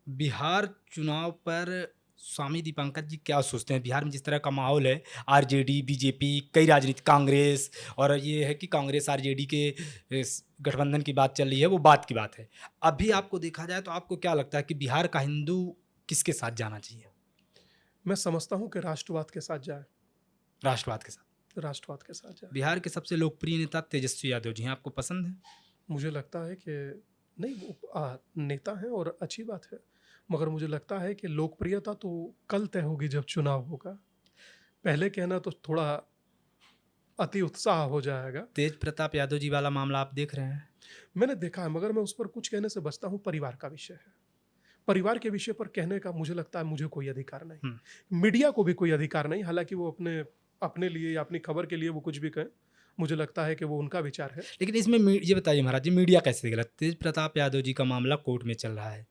बिहार चुनाव पर स्वामी दीपांकर जी क्या सोचते हैं? बिहार में जिस तरह का माहौल है, आरजेडी, बीजेपी, कई राजनीति, कांग्रेस, और ये है कि कांग्रेस आरजेडी के इस गठबंधन की बात चल रही है, वो बात की बात है। अभी आपको देखा जाए तो आपको क्या लगता है कि बिहार का हिंदू किसके साथ जाना चाहिए? मैं समझता हूँ कि राष्ट्रवाद के साथ जाए, राष्ट्रवाद के साथ। राष्ट्रवाद के साथ जाए। बिहार के सबसे लोकप्रिय नेता तेजस्वी यादव जी हैं, आपको पसंद है? मुझे लगता है कि नहीं, वो नेता हैं और अच्छी बात है, मगर मुझे लगता है कि लोकप्रियता तो कल तय होगी जब चुनाव होगा। पहले कहना तो थोड़ा अति उत्साह हो जाएगा। तेज प्रताप यादव जी वाला मामला आप देख रहे हैं? मैंने देखा है, मगर मैं उस पर कुछ कहने से बचता हूँ। परिवार का विषय है, परिवार के विषय पर कहने का मुझे लगता है मुझे कोई अधिकार नहीं, मीडिया को भी कोई अधिकार नहीं। हालांकि वो अपने अपने लिए या अपनी खबर के लिए वो कुछ भी कहें, मुझे लगता है कि वो उनका विचार है। लेकिन इसमें ये बताइए महाराज जी, मीडिया कैसे गलत? तेज प्रताप यादव जी का मामला कोर्ट में चल रहा है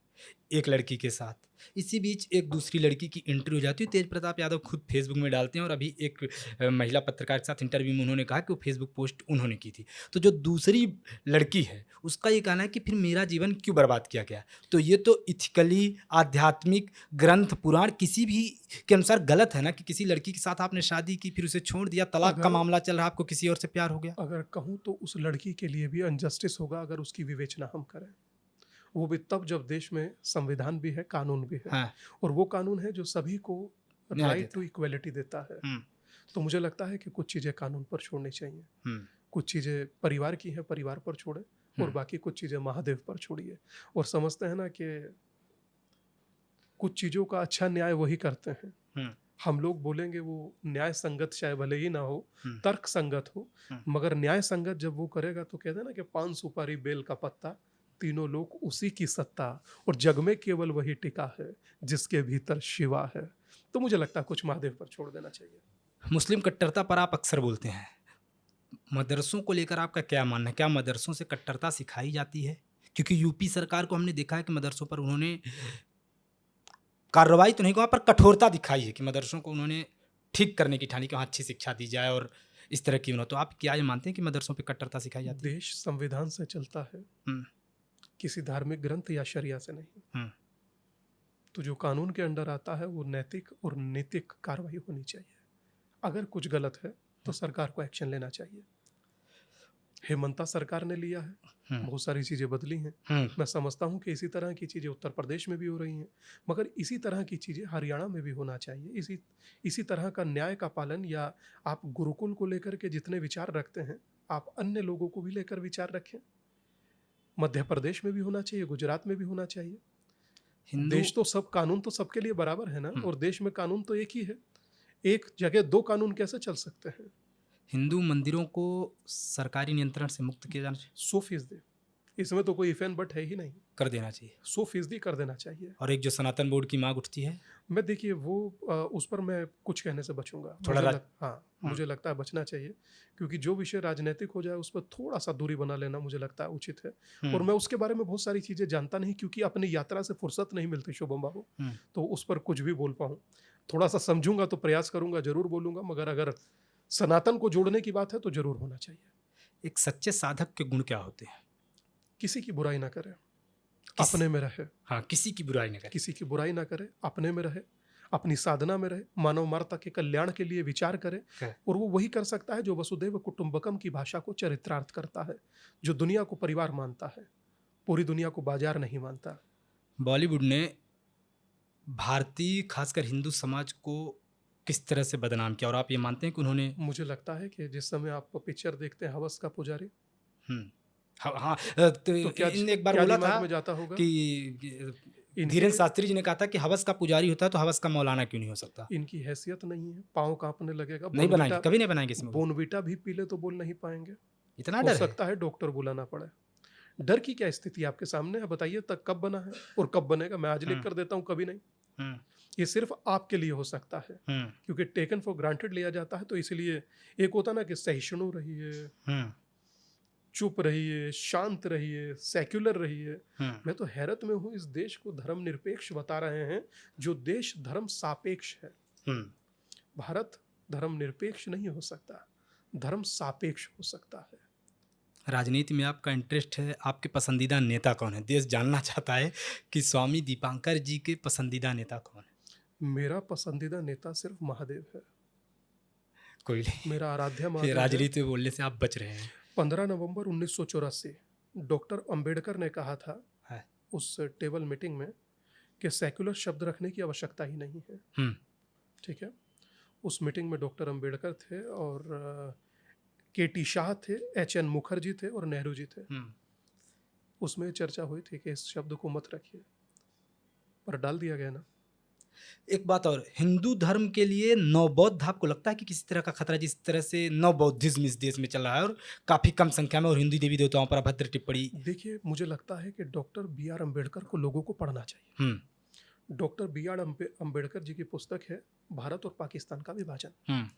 एक लड़की के साथ, इसी बीच एक दूसरी लड़की की इंटरव्यू हो जाती है। तेज प्रताप यादव खुद फेसबुक में डालते हैं और अभी एक महिला पत्रकार के साथ इंटरव्यू में उन्होंने कहा कि वो फेसबुक पोस्ट उन्होंने की थी। तो जो दूसरी लड़की है उसका ये कहना है कि फिर मेरा जीवन क्यों बर्बाद किया गया। तो ये तो इथिकली, आध्यात्मिक, ग्रंथ पुराण किसी भी के अनुसार गलत है ना, कि किसी लड़की के साथ आपने शादी की, फिर उसे छोड़ दिया, तलाक का मामला चल रहा, आपको किसी और से प्यार हो गया। अगर कहूँ तो उस लड़की के लिए भी अनजस्टिस होगा अगर उसकी विवेचना हम करें, वो भी तब जब देश में संविधान भी है, कानून भी है। हाँ। और वो कानून है जो सभी को न्याय राइट देता टू इक्वलिटी देता है। हम्म, तो मुझे लगता है कि कुछ चीज़ें कानून पर छोड़नी चाहिए, कुछ चीज़ें परिवार की हैं, परिवार पर छोड़े, और बाकी कुछ चीज़ें महादेव पर छोड़िए। और समझते हैं ना कि कुछ चीज़ों का अच्छा न्याय वही करते हैं। हम लोग बोलेंगे वो न्याय संगत चाहे भले ही ना हो, तर्क संगत हो, मगर न्याय संगत जब वो करेगा तो कहते हैं ना कि पान सुपारी बेल का पत्ता, तीनों लोग उसी की सत्ता, और जग में केवल वही टिका है जिसके भीतर शिवा है। तो मुझे लगता है कुछ महादेव पर छोड़ देना चाहिए। मुस्लिम कट्टरता पर आप अक्सर बोलते हैं, मदरसों को लेकर आपका क्या मानना है? क्या मदरसों से कट्टरता सिखाई जाती है? क्योंकि यूपी सरकार को हमने देखा है कि मदरसों पर उन्होंने कार्रवाई तो नहीं कहा, पर कठोरता दिखाई है कि मदरसों को उन्होंने ठीक करने की ठानी कि वहाँ अच्छी शिक्षा दी जाए और इस तरह की। तो आप क्या ये मानते हैं कि मदरसों पे कट्टरता सिखाई जाती है? देश संविधान से चलता है, किसी धार्मिक ग्रंथ या शरिया से नहीं। तो जो कानून के अंडर आता है वो नैतिक और नैतिक कार्रवाई होनी चाहिए। अगर कुछ गलत है तो सरकार को एक्शन लेना चाहिए। हेमंता सरकार ने लिया है, बहुत सारी चीज़ें बदली हैं। मैं समझता हूँ कि इसी तरह की चीज़ें उत्तर प्रदेश में भी हो रही हैं, मगर इसी तरह की चीज़ें हरियाणा में भी होना चाहिए। इसी तरह का न्याय का पालन, या आप गुरुकुल को लेकर के जितने विचार रखते हैं, आप अन्य लोगों को भी लेकर विचार रखें। मध्य प्रदेश में भी होना चाहिए, गुजरात में भी होना चाहिए। देश तो सब, कानून तो सबके लिए बराबर है ना, और देश में कानून तो एक ही है। एक जगह दो कानून कैसे चल सकते हैं? हिंदू मंदिरों को सरकारी नियंत्रण से मुक्त किया जाना चाहिए। 100%, इसमें तो कोई इफ एंड बट है ही नहीं। कर देना चाहिए, 100% कर देना चाहिए। और एक जो सनातन बोर्ड की मांग उठती है, मैं देखिए वो उस पर मैं कुछ कहने से बचूंगा। मुझे लगता है बचना चाहिए, क्योंकि जो विषय राजनीतिक हो जाए उस पर थोड़ा सा दूरी बना लेना मुझे लगता है उचित है। और मैं उसके बारे में बहुत सारी चीज़ें जानता नहीं, क्योंकि अपनी यात्रा से फुर्सत नहीं मिलती शुभम बाबू, तो उस पर कुछ भी बोल पाऊँ। थोड़ा सा समझूंगा तो प्रयास करूंगा, जरूर बोलूंगा, मगर अगर सनातन को जोड़ने की बात है तो जरूर होना चाहिए। एक सच्चे साधक के गुण क्या होते हैं? किसी की बुराई ना करे, अपने में रहे। हाँ, किसी की बुराई ना करे, किसी की बुराई ना करे, अपने में रहे, अपनी साधना में रहे, मानव मात्रता के कल्याण के लिए विचार करे। और वो वही कर सकता है जो वसुदैव कुटुंबकम की भाषा को चरित्रार्थ करता है, जो दुनिया को परिवार मानता है, पूरी दुनिया को बाजार नहीं मानता। बॉलीवुड ने भारतीय खासकर हिंदू समाज को किस तरह से बदनाम किया, और आप ये मानते हैं कि उन्होंने? मुझे लगता है कि जिस समय आप पिक्चर देखते हैं हवस का पुजारी, हाँ, तो एक बार बोला था में जाता होगा कि धीरेन्द्र शास्त्री जी ने कहा था कि हवस का पुजारी होता है तो हवस का मौलाना क्यों नहीं हो सकता? इनकी हैसियत नहीं है, पाँव कांपने लगेगा। नहीं बनाएंगे, कभी नहीं बनाएंगे। बोनवीटा भी पी ले तो बोल नहीं पाएंगे, इतना डर हो सकता है डॉक्टर बुलाना पड़े। डर की क्या स्थिति आपके सामने है, बताइए। तक कब बना है और कब बनेगा? मैं आज लिख कर देता हूँ, कभी नहीं। ये सिर्फ आपके लिए हो सकता है, क्योंकि टेकन फॉर ग्रांटेड लिया जाता है। तो इसलिए एक होता ना कि सहिष्णु रहिए, चुप रहिए, शांत रहिए, सेक्युलर रहिए। मैं तो हैरत में हूँ, इस देश को धर्म निरपेक्ष बता रहे हैं, जो देश धर्म सापेक्ष है। भारत धर्म निरपेक्ष नहीं हो सकता, धर्म सापेक्ष हो सकता है। राजनीति में आपका इंटरेस्ट है, आपके पसंदीदा नेता कौन है? देश जानना चाहता है कि स्वामी दीपांकर जी के पसंदीदा नेता कौन है? मेरा पसंदीदा नेता सिर्फ महादेव है। कोई नहीं, मेरा आराध्य महादेव है। राजनीति में बोलने से आप बच रहे हैं। 15 नवंबर 1984 डॉक्टर अंबेडकर ने कहा था उस टेबल मीटिंग में कि सेक्युलर शब्द रखने की आवश्यकता ही नहीं है। ठीक है, उस मीटिंग में डॉक्टर अंबेडकर थे और के.टी. शाह थे, एच.एन. मुखर्जी थे और नेहरू जी थे। उसमें चर्चा हुई थी कि इस शब्द को मत रखिए, पर डाल दिया गया ना। एक बात और, हिंदू धर्म के लिए नवबौद्ध आपको लगता है कि किसी तरह का खतरा, जिस तरह से नवबौद्धिज्म इस देश में चल रहा है और काफी कम संख्या में, और हिंदू देवी देवताओं पर अभद्र टिप्पणी? देखिए, मुझे लगता है कि डॉक्टर बी आर अम्बेडकर को लोगों को पढ़ना चाहिए। Doctor B are Ambedkar ji की पुस्तक है भारत और पाकिस्तान का विभाजन।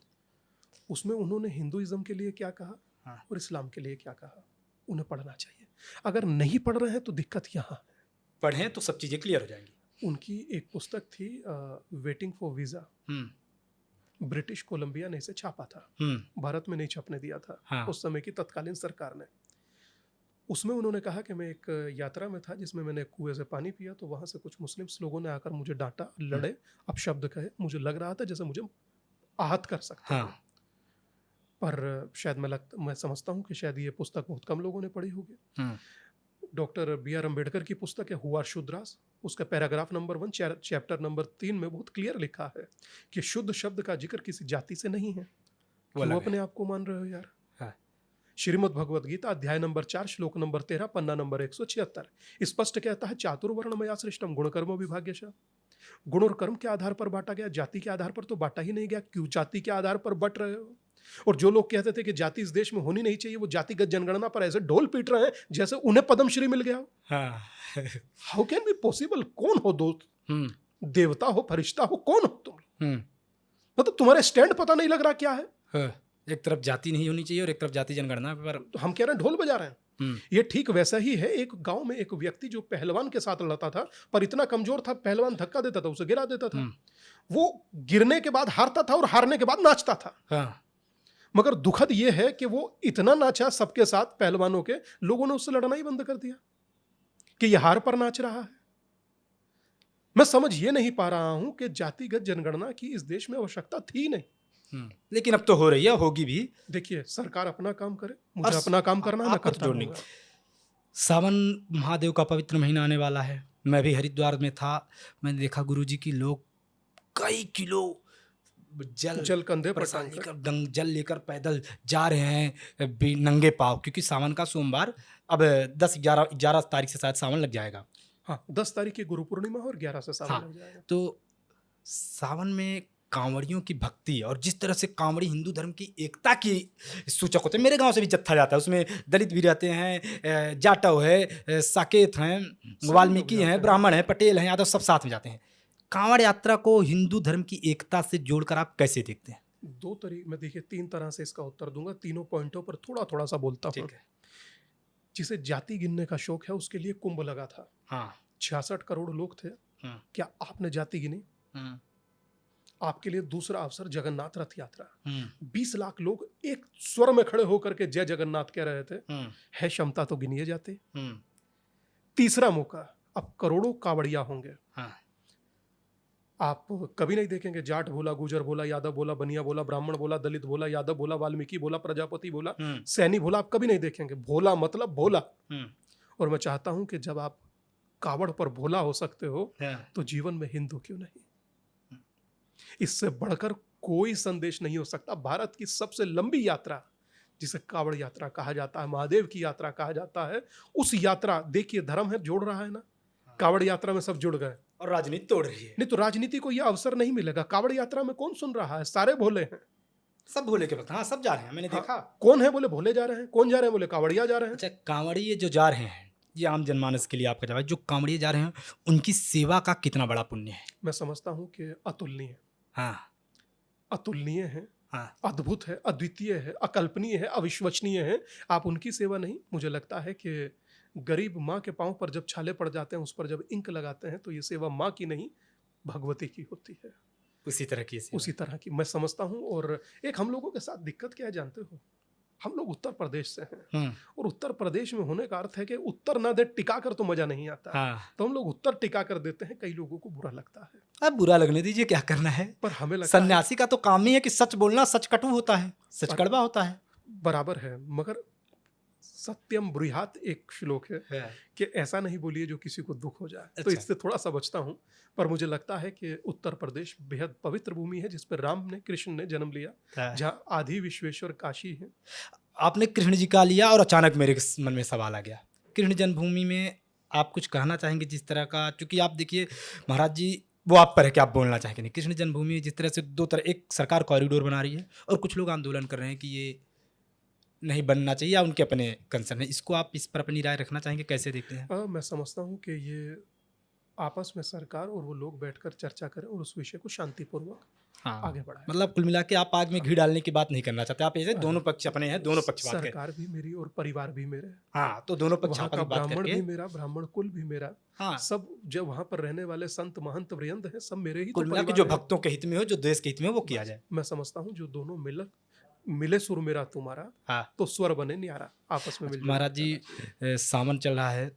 उसमें उन्होंने हिंदुइज्म के लिए क्या कहा और इस्लाम के लिए क्या कहा, उन्हें पढ़ना चाहिए। अगर नहीं पढ़ रहे हैं तो दिक्कत यहाँ है। पढ़ें तो सब चीजें क्लियर हो जाएंगी। उनकी एक पुस्तक थी waiting for visa, British Columbia ने इसे छापा था, भारत में नहीं छपने दिया था उस समय की तत्कालीन सरकार ने। उसमें उन्होंने कहा कि मैं एक यात्रा में था जिसमें मैंने कुएं से पानी पिया, तो वहां से कुछ मुस्लिम लोगों ने आकर मुझे डांटा, लड़े, अपशब्द कहे। मुझे लग रहा था जैसे मुझे आहत कर सकते हैं। पर शायद मैं समझता हूँ कि शायद ये पुस्तक बहुत कम लोगों ने पढ़ी होगी। डॉक्टर बी आर अम्बेडकर की पुस्तक है हु आर शूद्रास, उसका पैराग्राफ नंबर 1 चैप्टर नंबर 3 में बहुत क्लियर लिखा है कि शुद्ध शब्द का जिक्र किसी जाति से नहीं है। वो अपने आप को मान रहे हो यार? श्रीमद् भगवद गीता अध्याय नंबर 4 श्लोक नंबर 13 पन्ना नंबर 176 स्पष्ट कहता है चातुर्वर्णमया सृष्टम गुण कर्म विभाग्यशः। गुण और कर्म के आधार पर बांटा गया, जाति के आधार पर तो बांटा ही नहीं गया। क्यों जाति के आधार पर बट रहे हो? और जो लोग कहते थे कि जाति इस देश में होनी नहीं चाहिए, वो जातिगत जनगणना पर ऐसे ढोल पीट रहे हैं जैसे उन्हें पद्मश्री मिल गया हो। How can be possible? कौन हो दोस्त? देवता हो, फरिश्ता हो, कौन हो तुम? मतलब तुम्हारे स्टैंड पता नहीं लग रहा क्या है? एक तरफ जाति नहीं होनी चाहिए और एक तरफ जाति जनगणना पर तो हम कह रहे हैं ढोल बजा रहे हैं। ये ठीक वैसा ही है। एक गांव में एक व्यक्ति जो पहलवान के साथ लड़ता था, पर इतना कमजोर था, पहलवान धक्का देता था, उसे गिरा देता था। वो गिरने के बाद हारता था और हारने के बाद नाचता था। मगर दुखद ये है कि वो इतना नाचा सबके साथ, पहलवानों के, लोगों ने उससे लड़ना ही बंद कर दिया कि ये हार पर नाच रहा है। मैं समझ ये नहीं पा रहा हूं कि जातिगत जनगणना की इस देश में आवश्यकता थी नहीं, लेकिन अब तो हो रही है, होगी भी। देखिए, सरकार अपना काम करे, मुझे अपना काम करना है, मैं करता रहूंगा। सावन महादेव का पवित्र महीना आने वाला है। मैं भी हरिद्वार में था, मैंने देखा गुरुजी की लोग कई किलो जल कंधे पर जल लेकर पैदल जा रहे हैं, नंगे पाँव, क्योंकि सावन का सोमवार अब 10-11 तारीख से शायद सावन लग जाएगा। हाँ, 10 तारीख की गुरु पूर्णिमा और 11 से सावन लग जाएगा। तो सावन में कांवड़ियों की भक्ति और जिस तरह से कांवड़ी हिंदू धर्म की एकता की सूचक होते हैं। मेरे गांव से भी जत्था जाता है, उसमें दलित भी रहते हैं, जाटव है, साकेत हैं, वाल्मीकि हैं, ब्राह्मण हैं, पटेल हैं, यादव, सब साथ में जाते हैं। कांवड़ यात्रा को हिंदू धर्म की एकता से जोड़कर आप कैसे देखते हैं? दो तरीके, मैं देखिए 3 तरह से इसका उत्तर दूंगा, तीनों पॉइंटों पर थोड़ा थोड़ा सा बोलता हूँ। जिसे जाति गिनने का शौक है उसके लिए कुंभ लगा था। 66 करोड़ लोग थे। क्या आपने जाति गिनी? आपके लिए दूसरा अवसर जगन्नाथ रथ यात्रा। 20 लाख लोग एक स्वर में खड़े होकर के जय जगन्नाथ कह रहे थे। है क्षमता तो गिनिए जाते। तीसरा मौका, अब करोड़ों कावड़िया होंगे। आप कभी नहीं देखेंगे जाट बोला, गुजर बोला, यादव बोला, बनिया बोला, ब्राह्मण बोला, दलित बोला, यादव बोला, वाल्मीकि बोला, प्रजापति बोला, सैनी बोला, आप कभी नहीं देखेंगे। भोला मतलब भोला। और मैं चाहता हूं कि जब आप कावड़ पर भोला हो सकते हो तो जीवन में हिंदू क्यों नहीं? इससे बढ़कर कोई संदेश नहीं हो सकता। भारत की सबसे लंबी यात्रा जिसे कावड़ यात्रा कहा जाता है, महादेव की यात्रा कहा जाता है, उस यात्रा, देखिए धर्म है, जोड़ रहा है ना। कावड़ यात्रा में सब जुड़ गए और राजनीति तोड़ रही है। नहीं तो राजनीति को यह अवसर नहीं मिलेगा। कावड़ यात्रा में कौन सुन रहा है? सारे भोले हैं, सब भोले के वक्त। हाँ, सब जा रहे हैं, मैंने देखा। कौन है बोले भोले जा रहे हैं, कौन जा रहे हैं बोले कावड़िया जा रहे हैं। अच्छा, कांवड़िए जो जा रहे हैं ये आम जनमानस के लिए आपका जवाब, जो कांवड़िए जा रहे हैं उनकी सेवा का कितना बड़ा पुण्य है? मैं समझता हूँ कि अतुलनीय, हाँ, अतुलनीय है, हाँ, अद्भुत है, अद्वितीय है, अकल्पनीय है, अविश्वसनीय है। आप उनकी सेवा नहीं, मुझे लगता है कि गरीब माँ के पाँव पर जब छाले पड़ जाते हैं, उस पर जब इंक लगाते हैं, तो ये सेवा माँ की नहीं भगवती की होती है। उसी तरह की सेवा। उसी तरह की मैं समझता हूँ। और एक हम लोगों के साथ दिक्कत क्या है जानते हो? हम लोग उत्तर प्रदेश से हैं, और उत्तर प्रदेश में होने का अर्थ है कि उत्तर ना दे टिका कर तो मजा नहीं आता। हाँ, तो हम लोग उत्तर टिका कर देते हैं, कई लोगों को बुरा लगता है। अब बुरा लगने दीजिए, क्या करना है। पर हमें लगता है सन्यासी का तो काम ही है कि सच बोलना। सच कटु होता है, सच पर- कड़वा होता है। बराबर है, मगर सत्यम ब्रूयात एक श्लोक है कि ऐसा नहीं बोलिए जो किसी को दुख हो जाए। तो अच्छा। इससे थोड़ा सा बचता हूँ। पर मुझे लगता है कि उत्तर प्रदेश बेहद पवित्र भूमि है, जिस पर राम ने, कृष्ण ने जन्म लिया, हाँ। जहाँ आदि विश्वेश्वर काशी है। आपने कृष्ण जी का लिया और अचानक मेरे मन में सवाल आ गया, कृष्ण जन्मभूमि में आप कुछ कहना चाहेंगे जिस तरह का, क्योंकि आप देखिए महाराज जी, वो आप पर है कि आप बोलना चाहेंगे नहीं। कृष्ण जन्मभूमि में जिस तरह से दो तरह, एक सरकार कॉरिडोर बना रही है और कुछ लोग आंदोलन कर रहे हैं कि ये नहीं बनना चाहिए, या उनके अपने कंसर्न है, इसको आप इस पर अपनी राय रखना चाहेंगे, कैसे देखते हैं? मैं समझता हूँ कि ये आपस में सरकार और वो लोग बैठकर चर्चा करें और उस विषय को शांतिपूर्वक आगे बढ़ाएं। मतलब कुल मिला के आप आग में घी डालने की बात नहीं करना चाहते, आप ऐसे दोनों पक्ष अपने हैं, दोनों पक्ष बात करें। सरकार भी मेरी और परिवार भी मेरे। हाँ, तो दोनों पक्ष वहाँ आपस का में बात ब्राह्मण करके। भी मेरा, ब्राह्मण कुल भी मेरा। हाँ, सब जब वहाँ पर रहने वाले संत महंत वृंद हैं, सब मेरे ही तो कुल मिला के परिवार जो हैं। भक्तों के हित में हो, जो देश के हित में हो, वो किया जाए। मैं समझता हूँ जो दोनों मिले सुर मेरा तुम्हारा, हाँ, तो स्वर बने न्यारा, आपस में मिलजुल महाराज के जी, रहना चाहिए। सावन चल रहा है,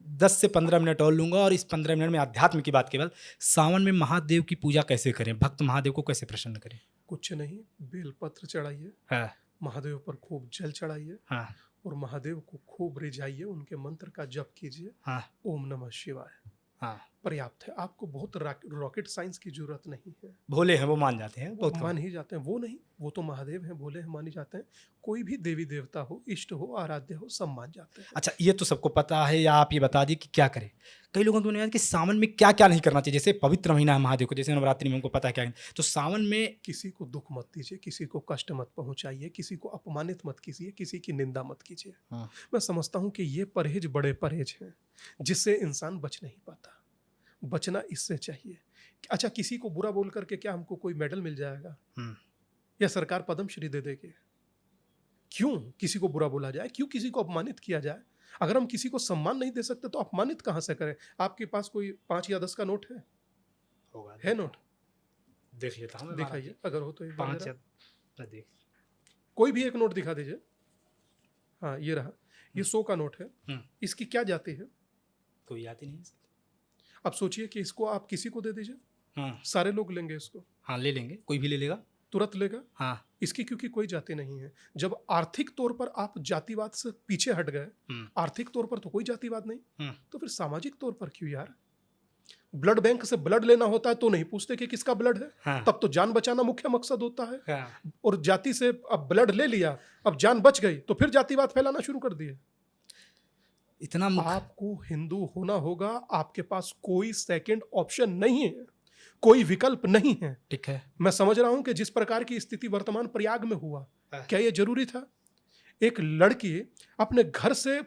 10 से 15 मिनट और लूंगा, और इस 15 मिनट में अध्यात्म की बात केवल। सावन में महादेव की पूजा कैसे करें, भक्त महादेव को कैसे प्रसन्न करें? कुछ नहीं, बेलपत्र चढ़ाइए, हाँ, महादेव पर खूब जल चढ़ाइए, हाँ, और महादेव को खूब रिझाइए, उनके मंत्र का जप कीजिए। हाँ, ओम नमः शिवाय, हाँ। पर्याप्त है। आपको बहुत रॉकेट साइंस की जरूरत नहीं है। भोले हैं, वो मान जाते हैं, वो बहुत मान ही जाते हैं, वो नहीं, वो तो महादेव हैं, भोले हैं, मान ही जाते हैं। कोई भी देवी देवता हो, इष्ट हो, आराध्य हो, सब मान जाते हैं। अच्छा, ये तो सबको पता है, या आप ये बता दी कि क्या करें? कई लोगों को नहीं पता कि सावन में क्या क्या नहीं करना चाहिए। जैसे पवित्र महीना है महादेव को, जैसे नवरात्रि में उनको पता है क्या, तो सावन में किसी को दुख मत दीजिए, किसी को कष्ट मत पहुंचाइए, किसी को अपमानित मत कीजिए, किसी की निंदा मत कीजिए। मैं समझता हूँ कि ये परहेज बड़े परहेज हैं, जिससे इंसान बच नहीं पाता। बचना इससे चाहिए। अच्छा, किसी को बुरा बोल करके क्या हमको कोई मेडल मिल जाएगा, या सरकार पद्म श्री दे देगी? क्यों किसी को बुरा बोला जाए, क्यों किसी को अपमानित किया जाए? अगर हम किसी को सम्मान नहीं दे सकते तो अपमानित कहां से करें? आपके पास कोई 5 या 10 का नोट है? होगा, है नोट? देख लेता हूँ, दिखाइए, अगर हो तो एक बार 5 जरा। या देख, कोई भी एक नोट दिखा दीजिए। हाँ, ये रहा, ये 100 का नोट है। इसकी क्या जाती है? कोई याद ही नहीं। अब सोचिए कि इसको आप किसी को दे दीजिए, हाँ, सारे लोग लेंगे इसको, हाँ, ले लेंगे, कोई भी ले लेगा, तुरंत लेगा। हाँ। इसकी क्योंकि कोई जाति नहीं है। जब आर्थिक तौर पर आप जातिवाद से पीछे हट गए, आर्थिक तौर पर तो कोई जातिवाद नहीं, तो फिर सामाजिक तौर पर क्यों यार? ब्लड बैंक से ब्लड लेना होता है तो नहीं पूछते कि किसका ब्लड है। हाँ। तब तो जान बचाना मुख्य मकसद होता है। हाँ। और जाति से अब ब्लड ले लिया, अब जान बच गई, तो फिर जातिवाद फैलाना शुरू कर दिए। इतना आपको हिंदू होना होगा, आपके पास कोई सेकंड ऑप्शन नहीं है, कोई विकल्प नहीं है। ठीक है, मैं समझ रहा हूं कि जिस प्रकार की स्थिति वर्तमान प्रयाग में हुआ, क्या यह जरूरी था? एक लड़की अपने घर से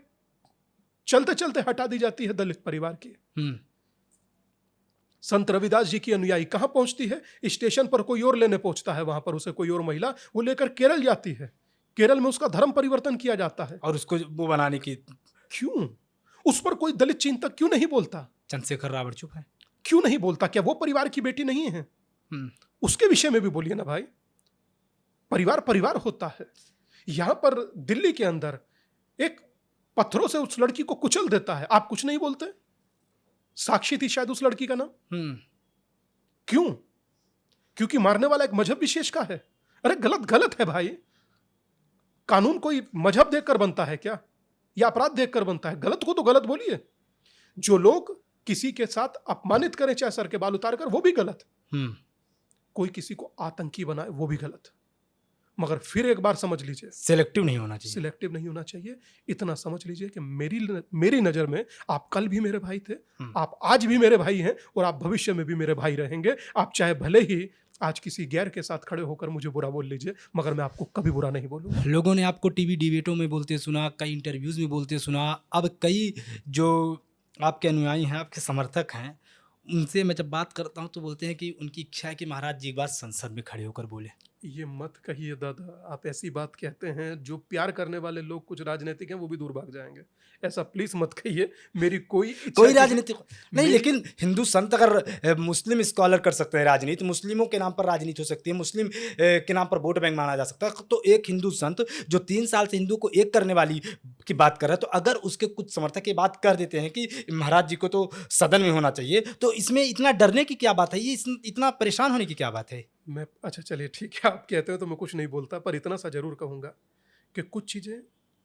चलते चलते हटा दी जाती है दलित परिवार की। संत रविदास जी की अनुयायी कहां पहुंचती है? स्टेशन पर कोई और लेने पहुंचता है, वहां पर उसे कोई और महिला वो लेकर केरल जाती है। केरल में उसका धर्म परिवर्तन किया जाता है, और उसको वो बनाने की क्यों? उस पर कोई दलित चिंतक क्यों नहीं बोलता? चंद्रशेखर रावण चुप है, क्यों नहीं बोलता? क्या वो परिवार की बेटी नहीं है? उसके विषय में भी बोलिए ना भाई। परिवार परिवार होता है। यहां पर दिल्ली के अंदर एक पत्थरों से उस लड़की को कुचल देता है, आप कुछ नहीं बोलते? साक्षी थी शायद उस लड़की का नाम। क्यों? क्योंकि मारने वाला एक मजहब विशेष का है। अरे गलत गलत है भाई। कानून कोई मजहब देखकर बनता है क्या, या अपराध देखकर बनता है? गलत को तो गलत बोलिए। जो लोग किसी के साथ अपमानित करें, चाहे सर के बाल उतार कर, वो भी गलत। कोई किसी को आतंकी बनाए, वो भी गलत। मगर फिर एक बार समझ लीजिए, सिलेक्टिव नहीं होना चाहिए। सिलेक्टिव नहीं होना चाहिए। इतना समझ लीजिए कि मेरी नजर में आप कल भी मेरे भाई थे, आप आज भी मेरे भाई हैं, और आप भविष्य में भी मेरे भाई रहेंगे। आप चाहे भले ही आज किसी गैर के साथ खड़े होकर मुझे बुरा बोल लीजिए, मगर मैं आपको कभी बुरा नहीं बोलूँगा। लोगों ने आपको टीवी डिबेटों में बोलते सुना, कई इंटरव्यूज़ में बोलते सुना। अब कई जो आपके अनुयायी हैं, आपके समर्थक हैं, उनसे मैं जब बात करता हूँ तो बोलते हैं कि उनकी इच्छा है कि महाराज जी एक बार संसद में खड़े होकर बोलें। ये मत कहिए दादा, आप ऐसी बात कहते हैं, जो प्यार करने वाले लोग कुछ राजनीतिक हैं वो भी दूर भाग जाएंगे। ऐसा प्लीज मत कहिए। मेरी कोई इच्छा कोई किसी- राजनीति नहीं, मेरी- लेकिन हिंदू संत अगर मुस्लिम स्कॉलर कर सकते हैं राजनीति, मुस्लिमों के नाम पर राजनीति हो सकती है, मुस्लिम के नाम पर वोट बैंक माना जा सकता है, तो एक हिंदू संत जो 3 साल से हिंदू को एक करने वाली की बात कर रहा है, तो अगर उसके कुछ समर्थक ये बात कर देते हैं कि महाराज जी को तो सदन में होना चाहिए, तो इसमें इतना डरने की क्या बात है? ये इतना परेशान होने की क्या बात है? मैं अच्छा चलिए ठीक है, आप कहते हो तो मैं कुछ नहीं बोलता, पर इतना सा जरूर कहूंगा कि कुछ चीजें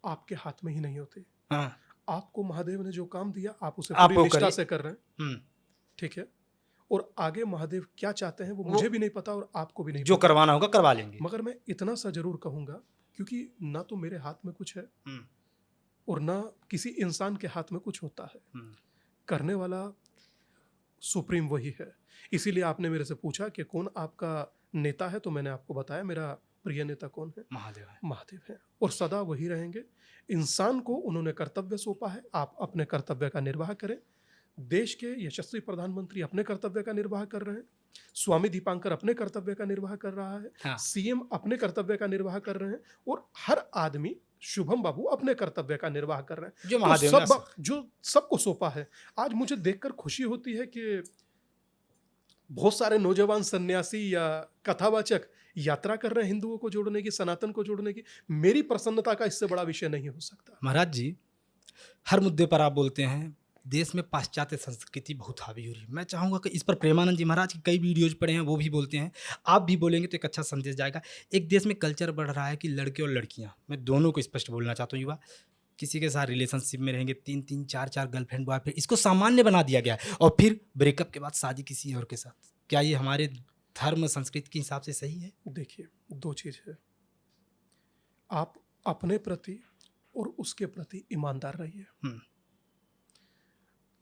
आपके हाथ में ही नहीं होती। हाँ, आपको महादेव ने जो काम दिया आप उसे आप पूरी वो निष्ठा करिए। से कर रहे हैं, ठीक है। और आगे महादेव क्या चाहते हैं वो वो- मुझे भी नहीं पता और आपको भी नहीं जो पता। करवाना होगा करवा लेंगे। मगर मैं इतना सा जरूर कहूंगा, क्योंकि ना तो मेरे हाथ में कुछ है और ना किसी इंसान के हाथ में कुछ होता है। करने वाला सुप्रीम वही है। इसीलिए आपने मेरे से पूछा कि कौन आपका नेता है, तो मैंने आपको बताया मेरा प्रिय नेता कौन है, महादेव है। महादेव है, और सदा वही रहेंगे। इंसान को उन्होंने कर्तव्य सौंपा है, आप अपने कर्तव्य का निर्वाह करें। देश के यशस्वी प्रधानमंत्री अपने कर्तव्य का निर्वाह कर रहे हैं, स्वामी दीपांकर अपने कर्तव्य का निर्वाह कर रहा है, हाँ। सीएम अपने कर्तव्य का निर्वाह कर रहे हैं, और हर आदमी शुभम बाबू अपने कर्तव्य का निर्वाह कर रहे हैं। जो तो महादेव ने जो सबको सौंपा है। आज मुझे देखकर खुशी होती है कि बहुत सारे नौजवान सन्यासी या कथावाचक यात्रा कर रहे हैं हिंदुओं को जोड़ने की, सनातन को जोड़ने की। मेरी प्रसन्नता का इससे बड़ा विषय नहीं हो सकता। महाराज जी, हर मुद्दे पर आप बोलते हैं देश में पाश्चात्य संस्कृति बहुत हावी हो रही है। मैं चाहूँगा कि इस पर प्रेमानंद जी महाराज की कई वीडियोज पढ़े हैं, वो भी बोलते हैं, आप भी बोलेंगे तो एक अच्छा संदेश जाएगा। एक देश में कल्चर बढ़ रहा है कि लड़के और लड़कियाँ, मैं दोनों को स्पष्ट बोलना चाहता हूँ, युवा किसी के साथ रिलेशनशिप में रहेंगे, 3-3 4-4 गर्लफ्रेंड बॉयफ्रेंड, इसको सामान्य बना दिया गया है, और फिर ब्रेकअप के बाद शादी किसी और के साथ। क्या ये हमारे धर्म संस्कृति के हिसाब से सही है? देखिए, दो चीज है, आप अपने प्रति और उसके प्रति ईमानदार रहिए।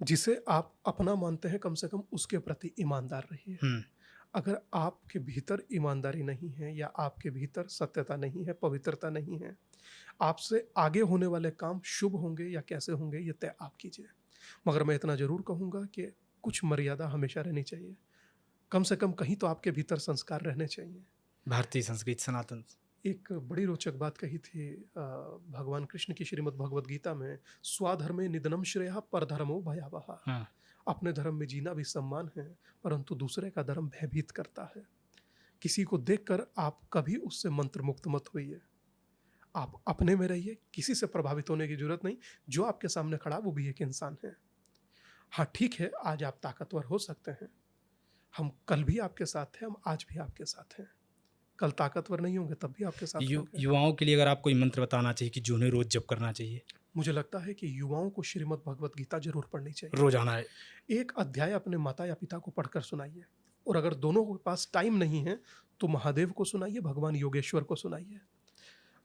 जिसे आप अपना मानते हैं कम से कम उसके प्रति ईमानदार रहिए। अगर आपके भीतर ईमानदारी नहीं है, या आपके भीतर सत्यता नहीं है, पवित्रता नहीं है, आपसे आगे होने वाले काम शुभ होंगे या कैसे होंगे ये तय आप कीजिए। मगर मैं इतना जरूर कहूँगा कि कुछ मर्यादा हमेशा रहनी चाहिए। कम से कम कहीं तो आपके भीतर संस्कार रहने चाहिए। भारतीय संस्कृति सनातन। एक बड़ी रोचक बात कही थी भगवान कृष्ण की श्रीमद् भगवद गीता में, स्वाधर्मे निधनम श्रेयः परधर्मो भयावह। अपने धर्म में जीना भी सम्मान है, परंतु दूसरे का धर्म भयभीत करता है। किसी को देखकर आप कभी उससे मंत्र मुक्त मत होइए। आप अपने में रहिए, किसी से प्रभावित होने की जरूरत नहीं। जो आपके सामने खड़ा वो भी एक इंसान है। हाँ ठीक है, आज आप ताकतवर हो सकते हैं, हम कल भी आपके साथ थे, हम आज भी आपके साथ हैं, कल ताकतवर नहीं होंगे तब भी आपके साथ होंगे। युवाओं के लिए अगर आप कोई मंत्र बताना चाहिए कि जो उन्हें रोज जप करना चाहिए? मुझे लगता है कि युवाओं को श्रीमद् भगवद गीता जरूर पढ़नी चाहिए। रोजाना है। एक अध्याय अपने माता या पिता को पढ़कर सुनाइए, और अगर दोनों के पास टाइम नहीं है तो महादेव को सुनाइए, भगवान योगेश्वर को सुनाइए।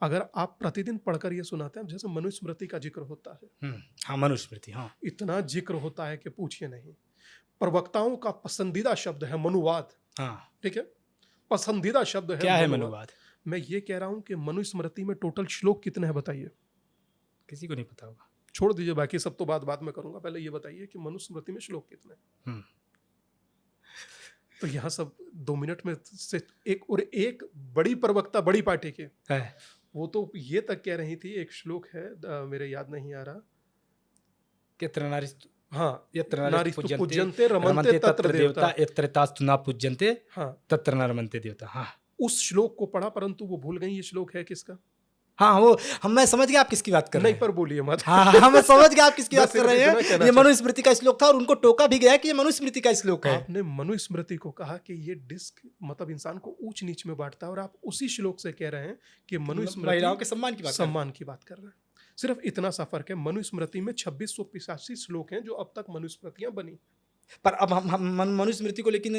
अगर आप प्रतिदिन पढ़कर ये सुनाते हैं, जैसे मनुस्मृति का जिक्र होता है, हाँ मनुस्मृति, हाँ इतना जिक्र होता है कि पूछिए नहीं। प्रवक्ताओं का पसंदीदा शब्द है मनुवाद। हाँ, ठीक है, पसंदीदा शब्द है। क्या है मनुवाद? मैं ये कह रहा हूं कि मनुस्मृति में टोटल श्लोक कितने हैं बताइए? किसी को नहीं पता होगा। छोड़ दीजिए, बाकी सब तो बाद में करूंगा, पहले ये बताइए कि मनुस्मृति में श्लोक कितने हैं। तो यहाँ सब 2 मिनट में से एक बड़ी प्रवक्ता बड़ी पार्टी के है, वो तो ये तक कह रही थी, एक श्लोक है मेरे याद नहीं आ रहा, यत्र नारीस्तु पूज्यन्ते रमन्ते तत्र देवता, यत्र तास्तु न पूज्यन्ते तत्र न रमन्ते देवता। हाँ, उस श्लोक को पढ़ा, परंतु वो भूल गई ये श्लोक है किसका। हाँ, वो मैं समझ गया आप किसकी बात कर रहे हैं। नहीं, पर बोलिए मत। हाँ, मैं समझ गया आप किसकी बात कर रहे हैं। ये मनुस्मृति का श्लोक था, और उनको टोका भी गया कि ये मनुस्मृति का श्लोक है। आपने मनुस्मृति को कहा कि ये डिस्क मतलब इंसान को ऊंच नीच में बांटता है, और आप उसी श्लोक से कह रहे हैं कि मनुस्मृति महिलाओं के सम्मान की बात कर रहे हैं। सिर्फ इतना सा फर्क है, मनुस्मृति में 2685 श्लोक हैं जो अब तक मनुस्मृतियां बनी। पर अब हम मनुस्मृति को, लेकिन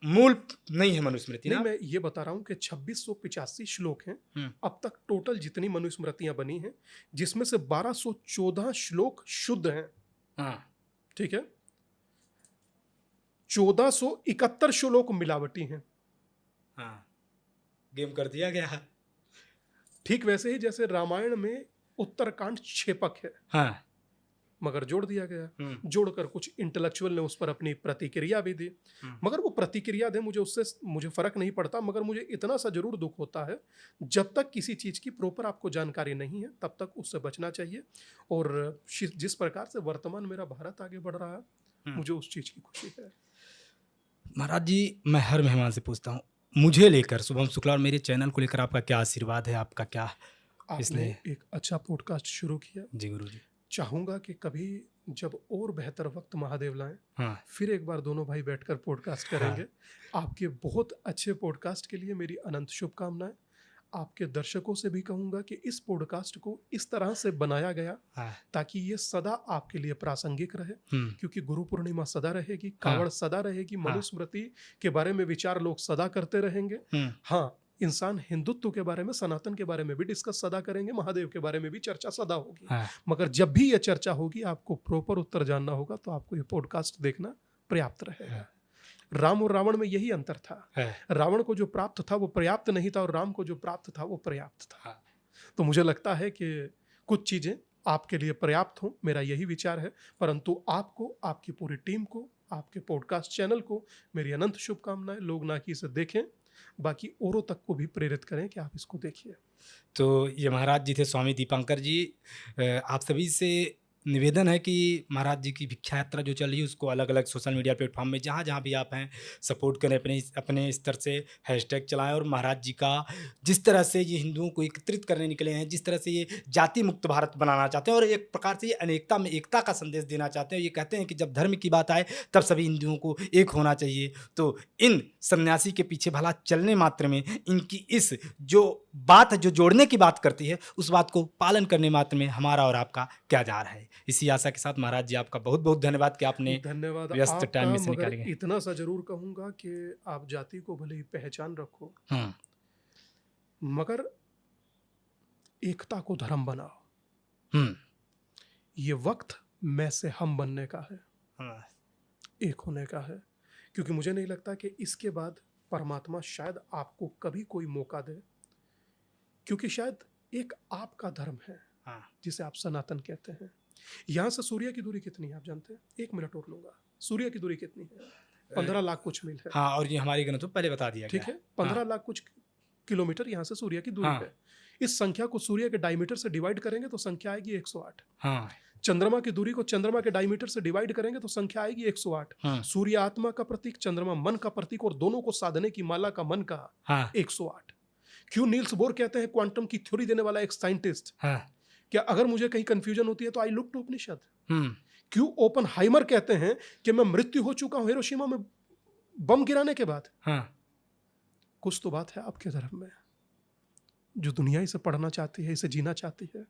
मूल नहीं है मनुस्मृति। नहीं, मैं ये बता रहा हूँ कि 2685 श्लोक हैं अब तक टोटल जितनी मनुस्मृतियां बनी हैं, जिसमें से 1214 श्लोक शुद्ध हैं। ठीक है, 1471 श्लोक मिलावटी हैं। हाँ, गेम कर दिया गया। ठीक वैसे ही जैसे रामायण में उत्तरकांड 6 पक है, हाँ। मगर जोड़ दिया गया, जोड़कर कुछ इंटेलेक्चुअल ने उस पर अपनी प्रतिक्रिया भी दी। मगर वो प्रतिक्रिया दे, मुझे फर्क नहीं पड़ता, मगर मुझे इतना सा जरूर दुख होता है, जब तक किसी चीज की प्रॉपर आपको जानकारी नहीं है तब तक उससे बचना चाहिए। और जिस प्रकार से वर्तमान मेरा भारत आगे बढ़ रहा है, मुझे उस चीज की खुशी है। महाराज जी, मैं हर मेहमान से पूछता हूँ, मुझे लेकर, शुभम शुक्ला और मेरे चैनल को लेकर आपका क्या आशीर्वाद है, आपका क्या? आपने एक अच्छा पॉडकास्ट शुरू किया जी गुरु जी। चाहूंगा कि कभी जब और बेहतर वक्त महादेव लाएं, हाँ। फिर एक बार दोनों भाई बैठकर पॉडकास्ट करेंगे। हाँ। आपके बहुत अच्छे पॉडकास्ट के लिए मेरी अनंत शुभकामनाएं। आपके दर्शकों से भी कहूंगा कि इस पॉडकास्ट को इस तरह से बनाया गया ताकि ये सदा आपके लिए प्रासंगिक रहे, क्योंकि गुरु पूर्णिमा सदा रहेगी, कावड़ सदा रहेगी, मनुस्मृति के बारे में विचार लोग सदा करते रहेंगे। हाँ, इंसान हिंदुत्व के बारे में, सनातन के बारे में भी डिस्कस सदा करेंगे, महादेव के बारे में भी चर्चा सदा होगी। मगर जब भी ये चर्चा होगी आपको प्रॉपर उत्तर जानना होगा, तो आपको ये पॉडकास्ट देखना पर्याप्त रहेगा। राम और रावण में यही अंतर था। रावण को जो प्राप्त था वो पर्याप्त नहीं था, और राम को जो प्राप्त था वो पर्याप्त था। तो मुझे लगता है कि कुछ चीजें आपके लिए पर्याप्त हों, मेरा यही विचार है। परंतु आपको, आपकी पूरी टीम को, आपके पॉडकास्ट चैनल को मेरी अनंत शुभकामनाएं। लोग ना कि इसे देखें, बाकी औरों तक को भी प्रेरित करें कि आप इसको देखिए। तो ये महाराज जी थे स्वामी दीपांकर जी। आप सभी से निवेदन है कि महाराज जी की भिक्षा यात्रा जो चल रही है उसको अलग अलग सोशल मीडिया प्लेटफॉर्म में जहाँ जहाँ भी आप हैं सपोर्ट करें, अपने स्तर से हैशटैग चलाएं, और महाराज जी का जिस तरह से ये हिंदुओं को एकत्रित करने निकले हैं, जिस तरह से ये जाति मुक्त भारत बनाना चाहते हैं और एक प्रकार से ये अनेकता में एकता का संदेश देना चाहते हैं। ये कहते हैं कि जब धर्म की बात आए तब सभी हिंदुओं को एक होना चाहिए। तो इन सन्यासी के पीछे भला चलने मात्र में इनकी इस जो बात, जो जोड़ने की बात करती है, उस बात को पालन करने मात्र में हमारा और आपका क्या जा रहा है। इसी आशा के साथ महाराज जी आपका बहुत बहुत धन्यवाद कि आपने व्यस्त टाइम में से निकाले। इतना सा जरूर कहूंगा कि आप जाति को भले ही पहचान रखो, मगर एकता को धर्म बनाओ। ये वक्त मैं से हम बनने का है, एक होने का है, क्योंकि मुझे नहीं लगता कि इसके बाद परमात्मा शायद आपको कभी कोई मौका दे, क्योंकि शायद एक आपका धर्म है जिसे आप सनातन कहते हैं। यहां से सूर्य की दूरी कितनी है आप जानते हैं? 1 मिनट और लूंगा। सूर्य की दूरी कितनी है? 15 लाख कुछ मील है। हाँ, और ये हमारी ग्रंथों पहले बता दिया ठीक है, 15 लाख कुछ किलोमीटर यहाँ से सूर्य की दूरी है। इस संख्या को सूर्य के डायमीटर से डिवाइड करेंगे तो संख्या आएगी 108। चंद्रमा की दूरी को चंद्रमा के डायमीटर से डिवाइड करेंगे तो संख्या आएगी 108। सूर्य आत्मा का प्रतीक, चंद्रमा मन का प्रतीक, और दोनों को साधने की माला का मन का 108। क्यों नील्स बोर कहते हैं क्वांटम की थ्योरी देने वाला एक साइंटिस्ट, क्या अगर मुझे कहीं कंफ्यूजन होती है तो आई लुक टू उपनिषद। क्यों ओपनहाइमर कहते हैं कि मैं मृत्यु हो चुका हूं हिरोशिमा में बम गिराने के बाद। कुछ तो बात है आपके धर्म में जो दुनिया इसे पढ़ना चाहती है, इसे जीना चाहती है।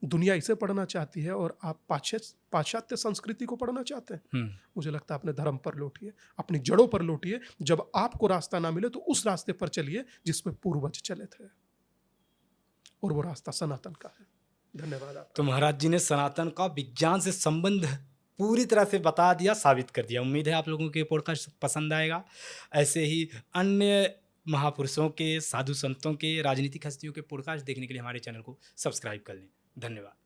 दुनिया इसे पढ़ना चाहती है और आप पाश्चात्य संस्कृति को पढ़ना चाहते हैं। मुझे लगता है अपने धर्म पर लौटिए, अपनी जड़ों पर लौटिए। जब आपको रास्ता ना मिले तो उस रास्ते पर चलिए जिस पे पूर्वज चले थे, और वो रास्ता सनातन का है। धन्यवाद आपका। तो महाराज जी ने सनातन का विज्ञान से संबंध पूरी तरह से बता दिया, साबित कर दिया। उम्मीद है आप लोगों के पॉडकास्ट पसंद आएगा। ऐसे ही अन्य महापुरुषों के, साधु संतों के, राजनीतिक हस्तियों के पॉडकास्ट देखने के लिए हमारे चैनल को सब्सक्राइब कर लें। धन्यवाद।